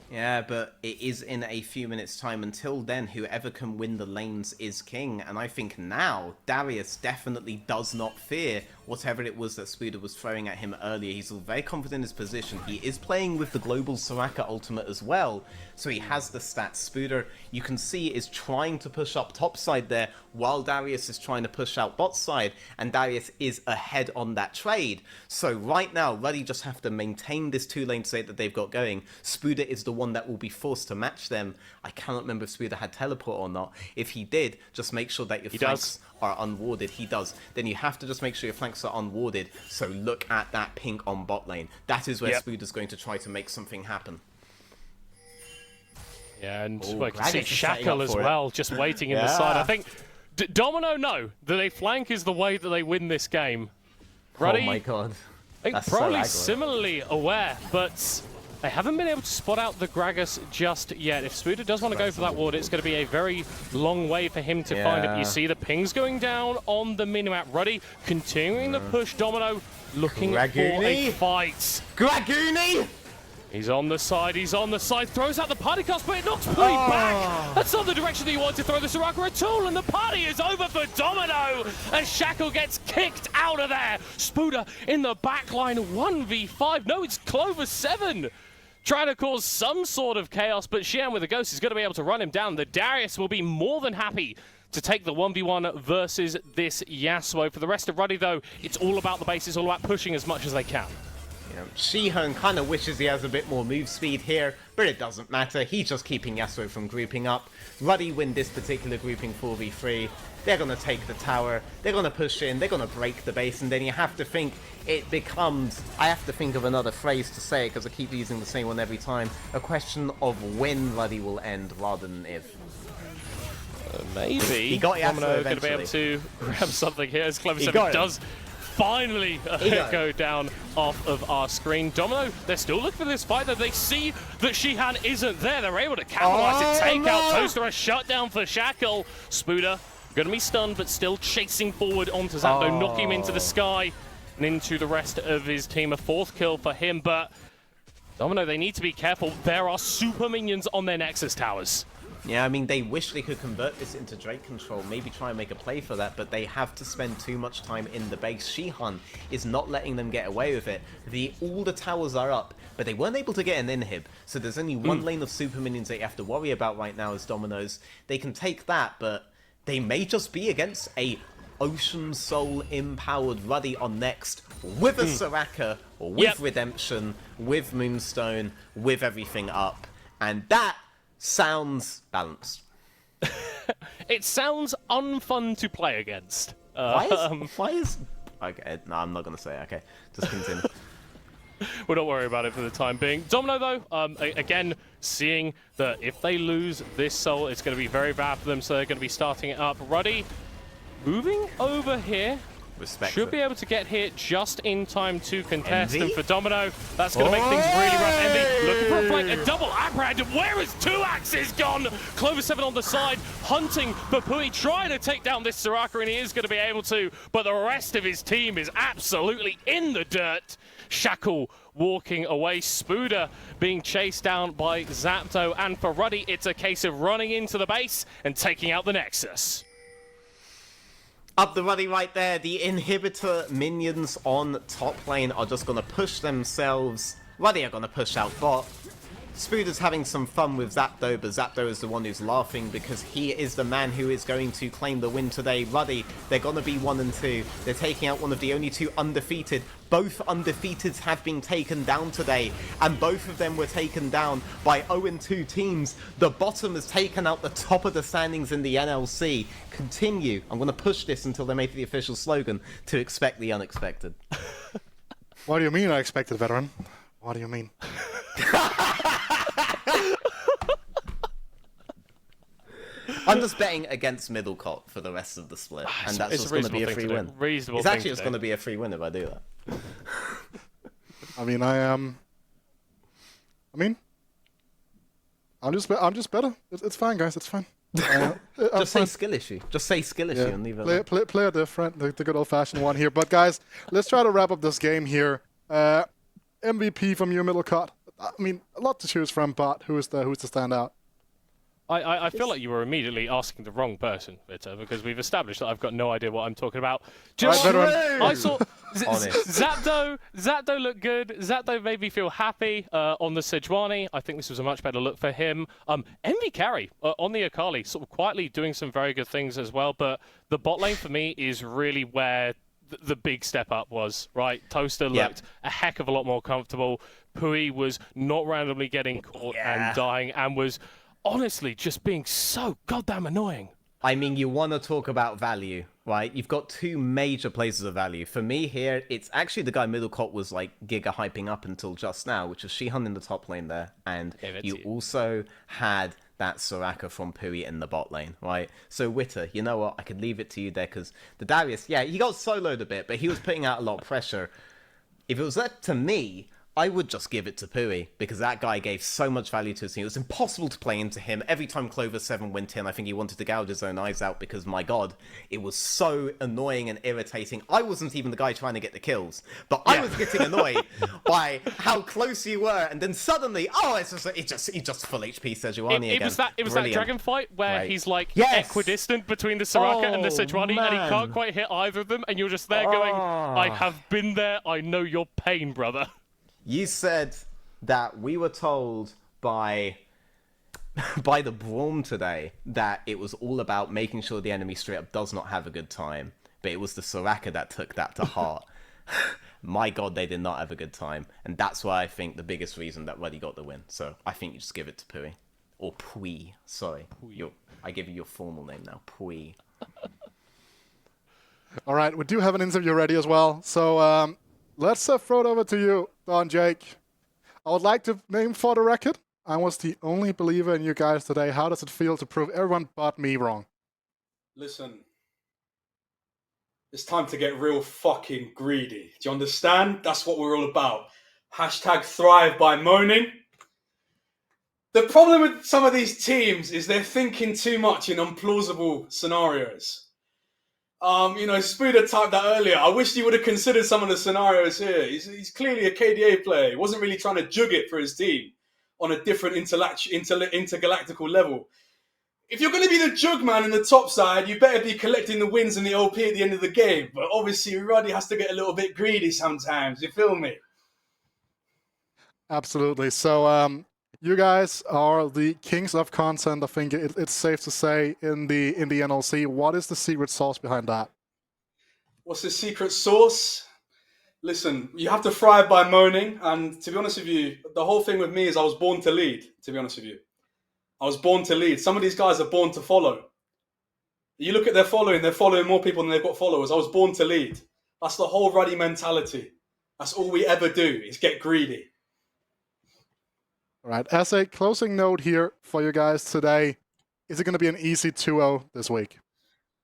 B: Yeah, but it is in a few minutes' time. Until then, whoever can win the lanes is king. And I think now, Darius definitely does not fear whatever it was that Spooder was throwing at him earlier. He's very confident in his position. He is playing with the global Soraka ultimate as well, so he has the stats. Spooder, you can see, is trying to push up top side there, while Darius is trying to push out bot side, and Darius is ahead on that trade. So right now, Ruddy just have to maintain this 2-lane state that they've got going. Spooder is the one that will be forced to match them. I cannot remember if Spooder had teleport or not. If he did, just make sure that your flanks are unwarded. He does. Then you have to just make sure your flanks are unwarded. So look at that pink on bot lane. That is where Spooder's going to try to make something happen.
A: Yeah, and I can see Shackle as well, just waiting in the side. I think Domino know that a flank is the way that they win this game. Ruddy,
B: oh my god.
A: I think probably similarly aware, but they haven't been able to spot out the Gragas just yet. If Spooder does want to go for that ward, it's going to be a very long way for him to find it. You see the pings going down on the minimap. Ruddy continuing the push. Domino looking for a fight.
B: Gragoony!
A: He's on the side, throws out the party cast, but it knocks Play back! That's not the direction that you want to throw the Soraka at all, and the party is over for Domino! And Shackle gets kicked out of there! Spooder in the backline, 1v5. No, it's Clover 7! Trying to cause some sort of chaos, but Xian with a ghost is going to be able to run him down. The Darius will be more than happy to take the 1v1 versus this Yasuo. For the rest of Ruddy, though, it's all about the base, it's all about pushing as much as they can.
B: Shihun kind of wishes he has a bit more move speed here, but it doesn't matter. He's just keeping Yasuo from grouping up. Ruddy win this particular grouping 4v3. They're going to take the tower. They're going to push in. They're going to break the base. And then you have to think it becomes... I have to think of another phrase to say it because I keep using the same one every time. A question of when Ruddy will end rather than if.
A: maybe
B: He got Yasuo
A: Domino going to be able
B: eventually.
A: to grab something here as Clever
B: He
A: 7
B: got him.
A: does finally go down off of our screen. Domino, they're still looking for this fight, though. They see that Shihan isn't there. They're able to capitalize it, take out Toaster, a shutdown for Shackle. Spooder going to be stunned, but still chasing forward onto Zapdo, knocking him into the sky and into the rest of his team. A 4th kill for him, but Domino, they need to be careful. There are super minions on their Nexus towers.
B: Yeah, I mean, they wish they could convert this into Drake control, maybe try and make a play for that, but they have to spend too much time in the base. Shihan is not letting them get away with it. All the towers are up, but they weren't able to get an inhib, so there's only one lane of super minions that you have to worry about right now as Dominoes. They can take that, but they may just be against a Ocean Soul empowered Ruddy on next, with a Soraka, with Redemption, with Moonstone, with everything up, and that sounds balanced.
A: It sounds unfun to play against.
B: Why is... Okay, no, I'm not going to say it. Okay, just continue.
A: We'll not worry about it for the time being. Domino, though, again, seeing that if they lose this soul, it's going to be very bad for them, so they're going to be starting it up. Ruddy moving over here.
B: Respect
A: Should
B: it.
A: be able to get here just in time to contest.
B: Envy?
A: And for Domino, that's going to make things really rough. Envy looking for a flank, a double Abraham. Where is 2axes gone? Clover 7 on the side, hunting for Pui, trying to take down this Soraka, and he is going to be able to, but the rest of his team is absolutely in the dirt. Shackle walking away, Spooder being chased down by Zapdo, and for Ruddy, it's a case of running into the base and taking out the Nexus.
B: Up the Ruddy right there. The inhibitor minions on top lane are just going to push themselves. Ruddy are going to push out bot. Spooder's having some fun with Zapdo, but Zapdo is the one who's laughing because he is the man who is going to claim the win today. Ruddy, they're going to be 1 and 2. They're taking out one of the only 2 undefeated. Both undefeateds have been taken down today, and both of them were taken down by 0 and 2 teams. The bottom has taken out the top of the standings in the NLC. Continue. I'm going to push this until they make the official slogan to expect the unexpected.
C: What do you mean I expected, veteran? What do you mean?
B: I'm just betting against Middlecott for the rest of the split, and that's just going to be a free win. It's actually just going to be a free win if I do that.
C: I mean, I'm just better. It's fine, guys. It's fine.
B: Just say skill issue. Just say skill issue and leave it.
C: Play a different, the good old-fashioned one here. But guys, let's try to wrap up this game here. MVP from you, Middlecott. I mean, a lot to choose from, but who's the standout?
A: I feel like you were immediately asking the wrong person, Victor, because we've established that I've got no idea what I'm talking about. Just I saw Zapdo looked good. Zapdo made me feel happy on the Sejuani. I think this was a much better look for him. Envy carry on the Akali, sort of quietly doing some very good things as well. But the bot lane for me is really where the big step up was, right? Toaster looked a heck of a lot more comfortable. Pui was not randomly getting caught and dying, and was honestly just being so goddamn annoying.
B: I mean, you want to talk about value, right? You've got 2 major places of value. For me here, it's actually the guy Middlecott was like giga hyping up until just now, which was Shihan in the top lane there. And you also had that Soraka from Pui in the bot lane, right? So Witter, you know what? I could leave it to you there because the Darius, yeah, he got soloed a bit, but he was putting out a lot of pressure. If it was up to me, I would just give it to Pui, because that guy gave so much value to his team. It was impossible to play into him. Every time Clover 7 went in, I think he wanted to gouge his own eyes out, because, my god, it was so annoying and irritating. I wasn't even the guy trying to get the kills, but I was getting annoyed by how close you were, and then suddenly, it's just full HP Sejuani again.
A: It was that dragon fight where he's like equidistant between the Soraka and the Sejuani, and he can't quite hit either of them, and you're just there going, I have been there, I know your pain, brother.
B: You said that we were told by the Braum today that it was all about making sure the enemy straight up does not have a good time, but it was the Soraka that took that to heart. My god, they did not have a good time, and that's why I think the biggest reason that Ruddy got the win. So I think you just give it to Pui. Or Pui, sorry. I give you your formal name now, Pui.
C: All right, we do have an interview ready as well, so let's throw it over to you, Don Jake. I would like to name for the record, I was the only believer in you guys today. How does it feel to prove everyone but me wrong?
D: Listen, it's time to get real fucking greedy. Do you understand? That's what we're all about. Hashtag thrive by moaning. The problem with some of these teams is they're thinking too much in implausible scenarios. Spuda typed that earlier. I wish he would have considered some of the scenarios here. He's clearly a KDA player. He wasn't really trying to jug it for his team on a different intergalactical level. If you're going to be the jug man in the top side, you better be collecting the wins and the OP at the end of the game. But obviously, Ruddy has to get a little bit greedy sometimes. You feel me?
C: Absolutely. So, you guys are the kings of content. I think it's safe to say in the NLC. What is the secret sauce behind that?
D: What's the secret sauce? Listen, you have to thrive by moaning. And to be honest with you, the whole thing with me is I was born to lead, to be honest with you. I was born to lead. Some of these guys are born to follow. You look at their following, they're following more people than they've got followers. I was born to lead. That's the whole Ruddy mentality. That's all we ever do is get greedy.
C: All right. As a closing note here for you guys today, is it going to be an easy 2-0 this week?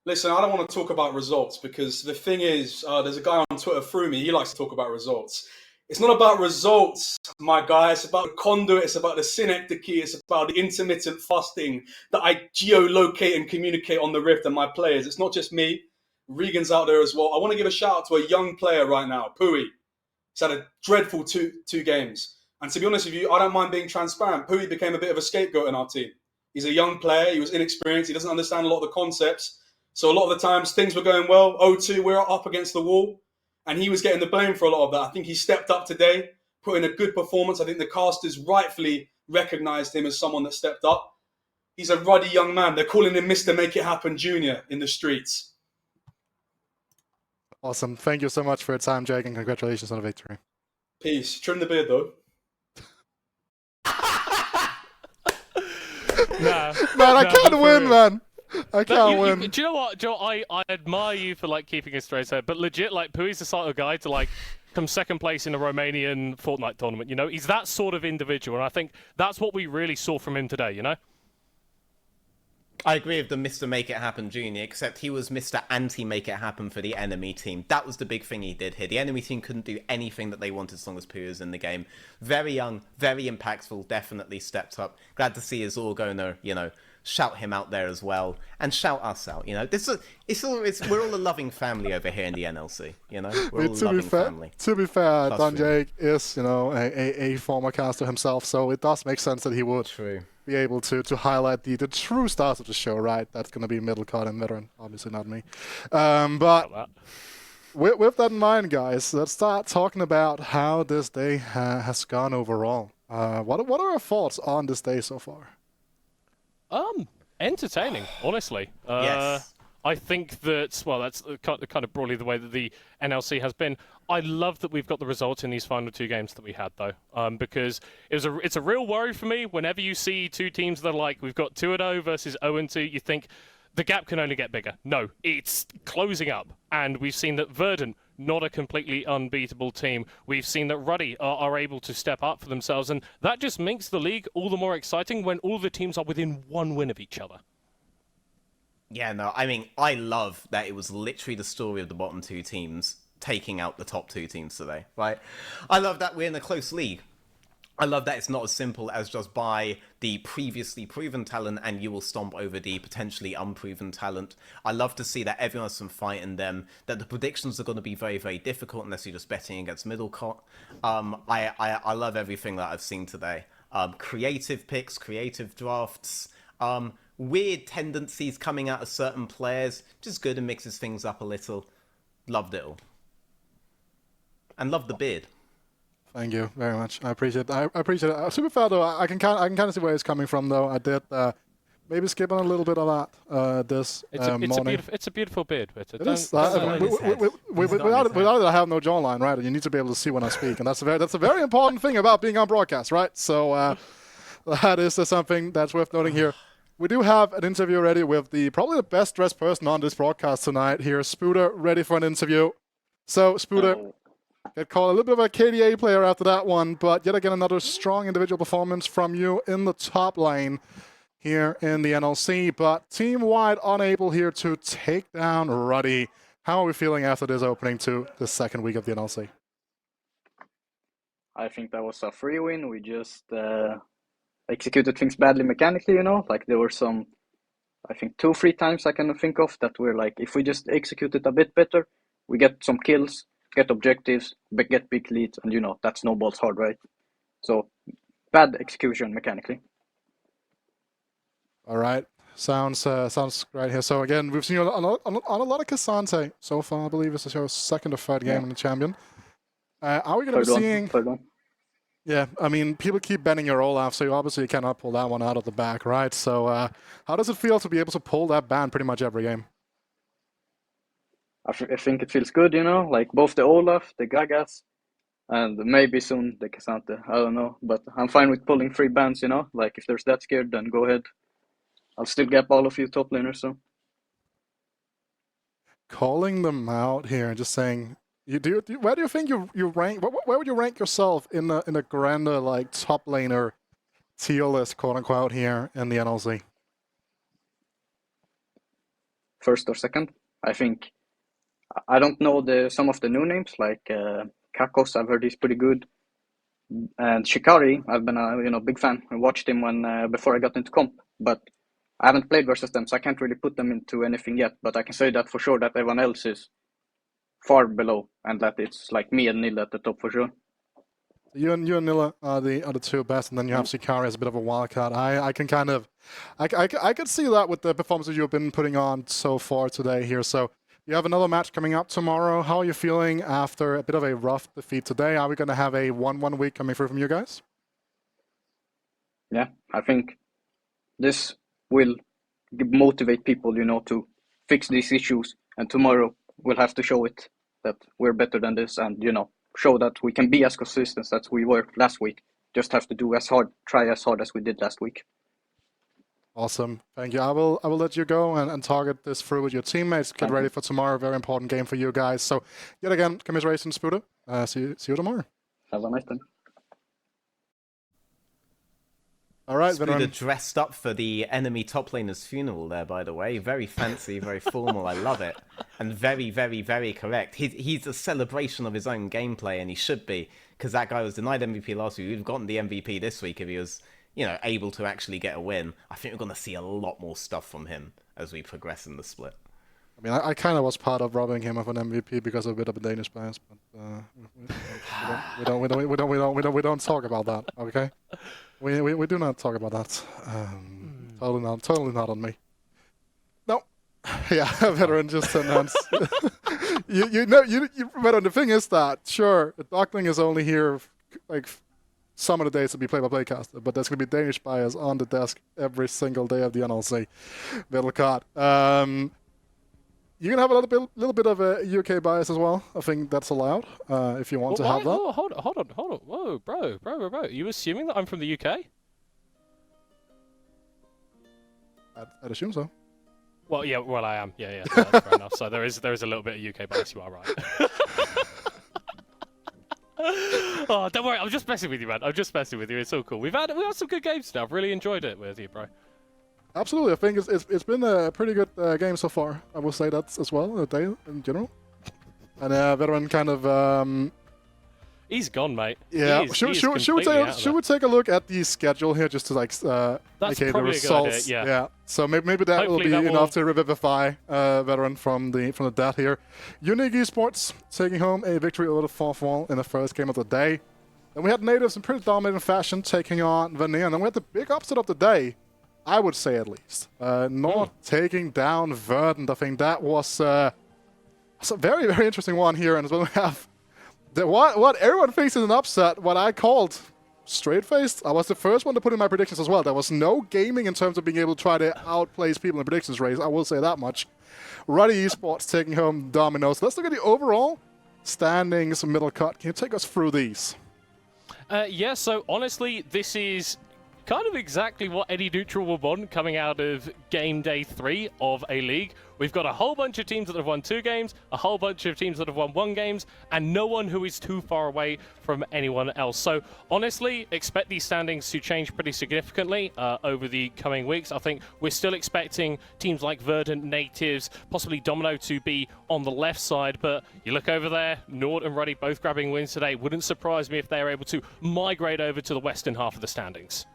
D: Listen, I don't want to talk about results because the thing is, there's a guy on Twitter through me. He likes to talk about results. It's not about results, my guy. It's about the conduit. It's about the synecdoche. It's about the intermittent fasting that I geolocate and communicate on the Rift and my players. It's not just me. Regan's out there as well. I want to give a shout out to a young player right now, Pui. He's had a dreadful two games. And to be honest with you, I don't mind being transparent. Pui became a bit of a scapegoat in our team. He's a young player. He was inexperienced. He doesn't understand a lot of the concepts. So a lot of the times things were going well. 0-2, we're up against the wall. And he was getting the blame for a lot of that. I think he stepped up today, put in a good performance. I think the casters rightfully recognised him as someone that stepped up. He's a ruddy young man. They're calling him Mr. Make It Happen Jr. in the streets.
C: Awesome. Thank you so much for your time, Jake, and congratulations on the victory.
D: Peace. Trim the beard, though.
A: Nah,
C: man, I can't win, man. I can't win.
A: Do you know what, Joe? I admire you for keeping a straight head, but legit, Pui's the sort of guy to come second place in a Romanian Fortnite tournament. You know, he's that sort of individual, and I think that's what we really saw from him today. You know.
B: I agree with the Mr. Make It Happen Jr., except he was Mr. Anti-Make It Happen for the enemy team. That was the big thing he did here. The enemy team couldn't do anything that they wanted as long as Pooh was in the game. Very young, very impactful, definitely stepped up. Glad to see us all going to, shout him out there as well, and shout us out. We're all a loving family over here in the NLC. We're all a loving family.
C: To be fair, Don Jake is, a former caster himself, so it does make sense that he would be able to highlight the true stars of the show, right? That's going to be middle card and veteran, obviously not me. But with that in mind, guys, let's start talking about how this day has gone overall. What are our thoughts on this day so far?
A: Entertaining, honestly.
B: Yes.
A: I think that's kind of broadly the way that the NLC has been. I love that we've got the results in these final two games that we had, though, because it's a real worry for me whenever you see two teams that are we've got 2-0 versus 0-2, you think the gap can only get bigger. No, it's closing up, and we've seen that Verdant, not a completely unbeatable team. We've seen that Ruddy are able to step up for themselves, and that just makes the league all the more exciting when all the teams are within one win of each other.
B: Yeah, no, I mean, I love that it was literally the story of the bottom two teams taking out the top two teams today, right? I love that we're in a close league. I love that it's not as simple as just buy the previously proven talent and you will stomp over the potentially unproven talent. I love to see that everyone has some fight in them, that the predictions are going to be very, very difficult unless you're just betting against Middlecott. I love everything that I've seen today. Creative picks, creative drafts, weird tendencies coming out of certain players, just good and mixes things up a little. Loved it all. And love the beard.
C: Thank you very much. I appreciate it. I appreciate it. Super fair though. I can kind of see where it's coming from though. I did maybe skip on a little bit of that this morning.
A: It's a beautiful beard.
C: It is. Without it, I have no jawline, right? You need to be able to see when I speak, and that's a very important thing about being on broadcast, right? So that is something that's worth noting here. We do have an interview ready with probably the best dressed person on this broadcast tonight here, Spuda, ready for an interview. So Spuda. Get called a little bit of a KDA player after that one, but yet again another strong individual performance from you in the top lane. here in the NLC, but team-wide unable here to take down Ruddy. How are we feeling after this opening to the second week of the NLC?
E: I think that was a free win. We just executed things badly mechanically, you know, like there were some, I think 2-3 times I can think of that we're like, if we just execute it a bit better, we get some kills, get objectives, get big leads, and you know, that snowballs hard, right? So, bad execution mechanically.
C: All right. Sounds great here. So again, we've seen on a lot of Cassante so far. I believe this is your second or third game in the champion. Are we going to be seeing?
E: Third one.
C: Yeah, I mean, people keep bending your Olaf, so you obviously cannot pull that one out of the back, right? So how does it feel to be able to pull that ban pretty much every game?
E: I think it feels good, you know, like both the Olaf, the Gagas, and maybe soon the Cassante. I don't know, but I'm fine with pulling 3 bans, you know, like if there's that scared, then go ahead. I'll still gap all of you top laners, so.
C: Calling them out here and just saying, where do you think you rank? Where would you rank yourself in the grander like top laner tier list, quote unquote, here in the NLC?
E: First or second, I think. I don't know some of the new names like Kakos. I've heard he's pretty good, and Shikari. I've been a big fan. I watched him before I got into comp, but I haven't played versus them, so I can't really put them into anything yet. But I can say that for sure that everyone else is far below, and that it's like me and Nilla at the top for sure.
C: You and Nilla are the two best, and then you have Shikari as a bit of a wild card. I can kind of, I can see that with the performances you've been putting on so far today here. So you have another match coming up tomorrow. How are you feeling after a bit of a rough defeat today? Are we going to have a 1-1 week coming through from you guys?
E: Yeah, I think this will motivate people, you know, to fix these issues. And tomorrow we'll have to show it that we're better than this, and you know, show that we can be as consistent as we were last week. Just have to try as hard as we did last week.
C: Awesome, thank you. I will let you go and target this through with your teammates. Get ready for tomorrow. Very important game for you guys. So yet again, commiserations, Spuda. See you tomorrow.
E: Have a nice time.
C: All right,
B: Spuda dressed up for the enemy top laner's funeral there, by the way. Very fancy, very formal. I love it. And very, very, very correct. He's a celebration of his own gameplay, and he should be, because that guy was denied MVP last week. We've gotten the MVP this week if he was, you know, able to actually get a win. I think we're going to see a lot more stuff from him as we progress in the split.
C: I mean, I kind of was part of robbing him of an MVP because of a bit of a Danish bias, but we don't talk about that, okay? We do not talk about that. Totally not on me. No. Yeah, veteran just announced. Veteran, the thing is that, sure, the Darkling is only here like some of the days to be play-by-play caster, but there's going to be Danish bias on the desk every single day of the NLC. Little card. You can have a little bit of a UK bias as well. I think that's allowed if you want to have that.
A: Hold on. Whoa, bro. You assuming that I'm from the UK?
C: I'd assume so.
A: Well, yeah. Well, I am. Yeah. That's fair enough. So there is a little bit of UK bias. You are right. Oh, don't worry. I'm just messing with you, man. I'm just messing with you. It's all cool. We've had some good games now. I've really enjoyed it with you, bro.
C: Absolutely, I think it's been a pretty good game so far. I will say that as well, a day in general. And veteran kind of.
A: He's gone, mate.
C: Yeah. Should we take a look at the schedule here just to like indicate the results? Yeah. So maybe that will be enough to revivify veteran from the death here. Unique Esports taking home a victory over the fourth wall in the first game of the day. Then we had Natives in pretty dominating fashion taking on Vanilla, and then we had the big upset of the day. I would say at least. Not taking down Verdant. I think that was a very, very interesting one here. And as well, we have what everyone thinks is an upset, what I called straight-faced. I was the first one to put in my predictions as well. There was no gaming in terms of being able to try to outplace people in the predictions race. I will say that much. Ruddy Esports taking home Domino. So let's look at the overall standings middle cut. Can you take us through these?
A: Yeah, so honestly, this is kind of exactly what any neutral would want coming out of game day 3 of a league. We've got a whole bunch of teams that have won 2 games, a whole bunch of teams that have won 1 game, and no one who is too far away from anyone else. So honestly, expect these standings to change pretty significantly over the coming weeks. I think we're still expecting teams like Verdant, Natives, possibly Domino to be on the left side, but you look over there, Nord and Ruddy both grabbing wins today. Wouldn't surprise me if they're able to migrate over to the western half of the standings.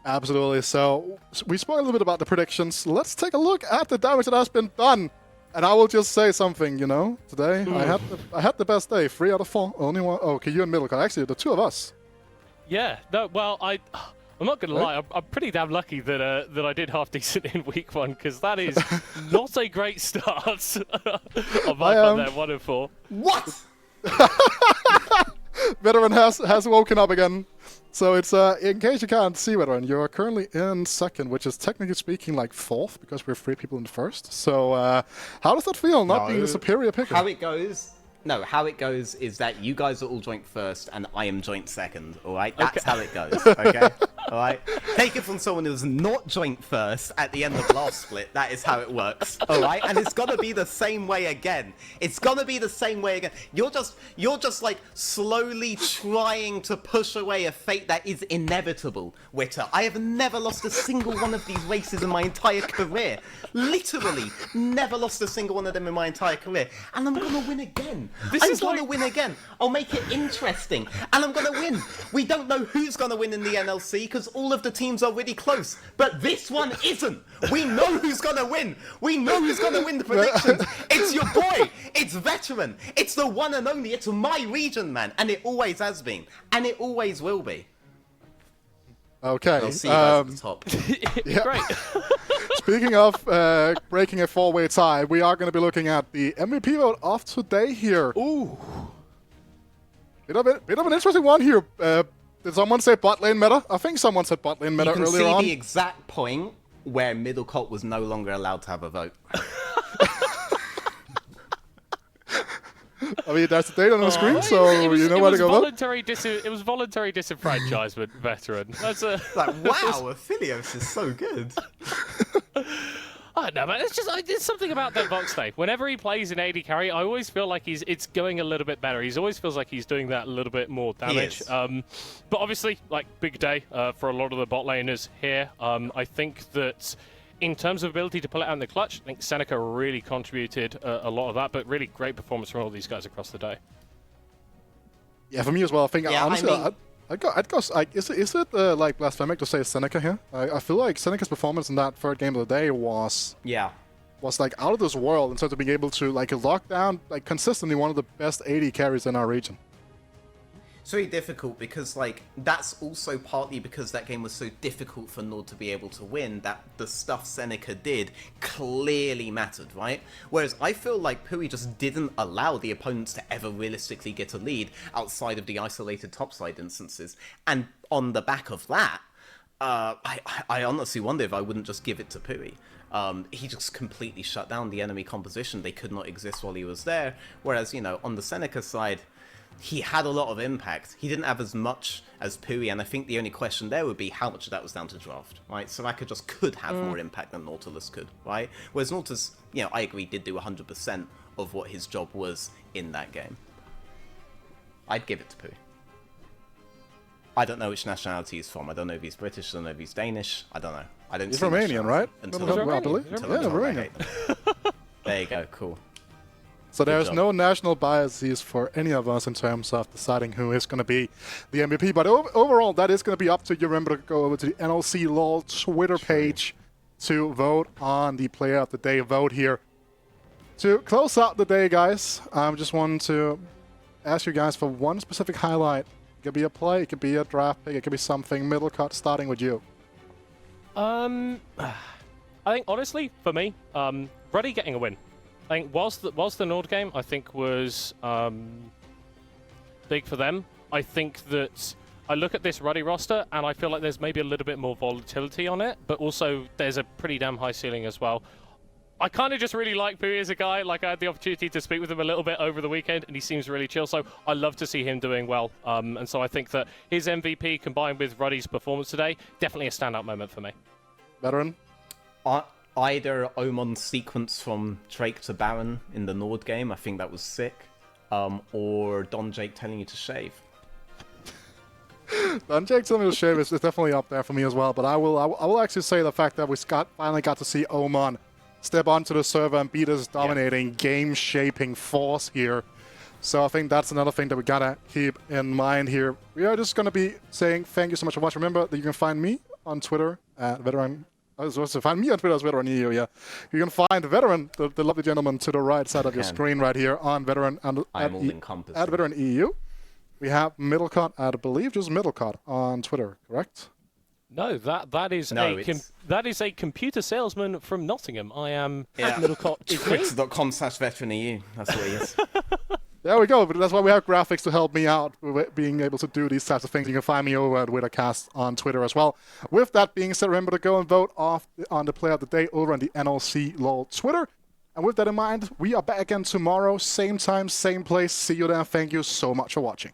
C: Absolutely. So we spoke a little bit about the predictions. Let's take a look at the damage that has been done. And I will just say something, you know, today I had the best day. 3 out of 4. Only one. Oh, okay, you and Middlecott. Actually, the 2 of us.
A: Yeah. No. Well, I'm not gonna lie. I'm pretty damn lucky that that I did half decent in week 1, because that is not a great start. On my part there, 1 and 4.
B: What?
C: Veteran has woken up again. So it's, in case you can't see, Veteran, you're currently in 2nd, which is technically speaking like 4th, because we're 3 people in the 1st. So how does that feel, not being the superior picker?
B: How it goes is that you guys are all joint 1st and I am joint 2nd, alright? That's how it goes, okay? Alright? Take it from someone who's not joint 1st at the end of last split. That is how it works, alright? And it's gonna be the same way again. It's gonna be the same way again. You're just like slowly trying to push away a fate that is inevitable, Witter. I have never lost a single one of these races in my entire career. Literally, never lost a single one of them in my entire career. And I'm gonna win again. I'm gonna win again. I'll make it interesting. And I'm gonna win. We don't know who's gonna win in the NLC because all of the teams are really close. But this one isn't. We know who's gonna win. We know who's gonna win the predictions. It's your boy. It's Veteran. It's the one and only. It's my region, man. And it always has been. And it always will be.
C: Okay.
B: I'll see you guys at the top.
C: Yeah.
A: Great.
C: Speaking of breaking a 4-way tie, we are going to be looking at the MVP vote of today here. Ooh. Bit of an interesting one here. Did someone say bot lane meta? I think someone said bot lane meta earlier on.
B: You can see the exact point where Middlecott was no longer allowed to have a vote.
C: I mean, that's the data on the screen, so you know where to go vote.
A: It was voluntary disenfranchisement, Veteran. That's a...
B: Like, wow, Aphelios is so good.
A: I don't know, man. There's something about that Vox day. Whenever he plays in AD carry, I always feel like it's going a little bit better. He always feels like he's doing that a little bit more damage. But obviously, like, big day for a lot of the bot laners here. I think that in terms of ability to pull it out in the clutch, I think Seneca really contributed a lot of that, but really great performance from all these guys across the day.
C: Yeah, for me as well. I think, honestly,
B: I mean,
C: I'd go, like, is it like blasphemic to say Seneca here? I feel like Seneca's performance in that 3rd game of the day was like out of this world in terms of being able to like lock down like consistently one of the best AD carries in our region.
B: It's really difficult because, like, that's also partly because that game was so difficult for Nord to be able to win that the stuff Seneca did clearly mattered, right? Whereas I feel like Pui just didn't allow the opponents to ever realistically get a lead outside of the isolated topside instances. And on the back of that, I honestly wonder if I wouldn't just give it to Pui. He just completely shut down the enemy composition. They could not exist while he was there. Whereas, you know, on the Seneca side, he had a lot of impact. He didn't have as much as Pui, and I think the only question there would be how much of that was down to draft, right? Soraka just could have more impact than Nautilus could, right? Whereas Nautilus, you know, I agree, did do 100% of what his job was in that game. I'd give it to Pui. I don't know which nationality he's from. I don't know if he's British, I don't know if he's Danish. I don't know. I don't.
C: He's Romanian, right?
B: Until
C: Romanian.
B: There you go, cool.
C: So there's no national biases for any of us in terms of deciding who is going to be the MVP. But overall, that is going to be up to you. Remember to go over to the NLC LOL Twitter page to vote on the Player of the Day vote here. To close out the day, guys, I just wanted to ask you guys for one specific highlight. It could be a play, it could be a draft pick, it could be something. Middlecott, starting with you.
A: I think, honestly, for me, Ruddy getting a win. I think whilst the Nord game, I think, was big for them, I think that I look at this Ruddy roster and I feel like there's maybe a little bit more volatility on it, but also there's a pretty damn high ceiling as well. I kind of just really like Pui as a guy. Like, I had the opportunity to speak with him a little bit over the weekend, and he seems really chill. So I love to see him doing well. And so I think that his MVP combined with Ruddy's performance today, definitely a standout moment for me.
C: Veteran?
B: Either Omon's sequence from Drake to Baron in the Nord game, I think that was sick. Or Don Jake telling you to shave.
C: Don Jake telling me to shave is definitely up there for me as well. But I will actually say the fact that we finally got to see Omon step onto the server and be this dominating, game-shaping force here. So I think that's another thing that we gotta keep in mind here. We are just gonna be saying thank you so much for watching. Remember that you can find me on Twitter at Veteran. Find me on Twitter as Veteran EU, yeah. You can find Veteran, the lovely gentleman to the right side of your screen right here on Veteran and at Veteran EU. We have Middlecott at, I believe, just Middlecott on Twitter, correct?
A: No, that is a computer salesman from Nottingham. I am Middlecott.
B: Twitch.com/veteraneu. That's what he is.
C: There we go. But that's why we have graphics to help me out with being able to do these types of things. You can find me over at Wittercast on Twitter as well. With that being said, remember to go and vote on the Player of the Day over on the NLC LOL Twitter. And with that in mind, we are back again tomorrow, same time, same place. See you there. Thank you so much for watching.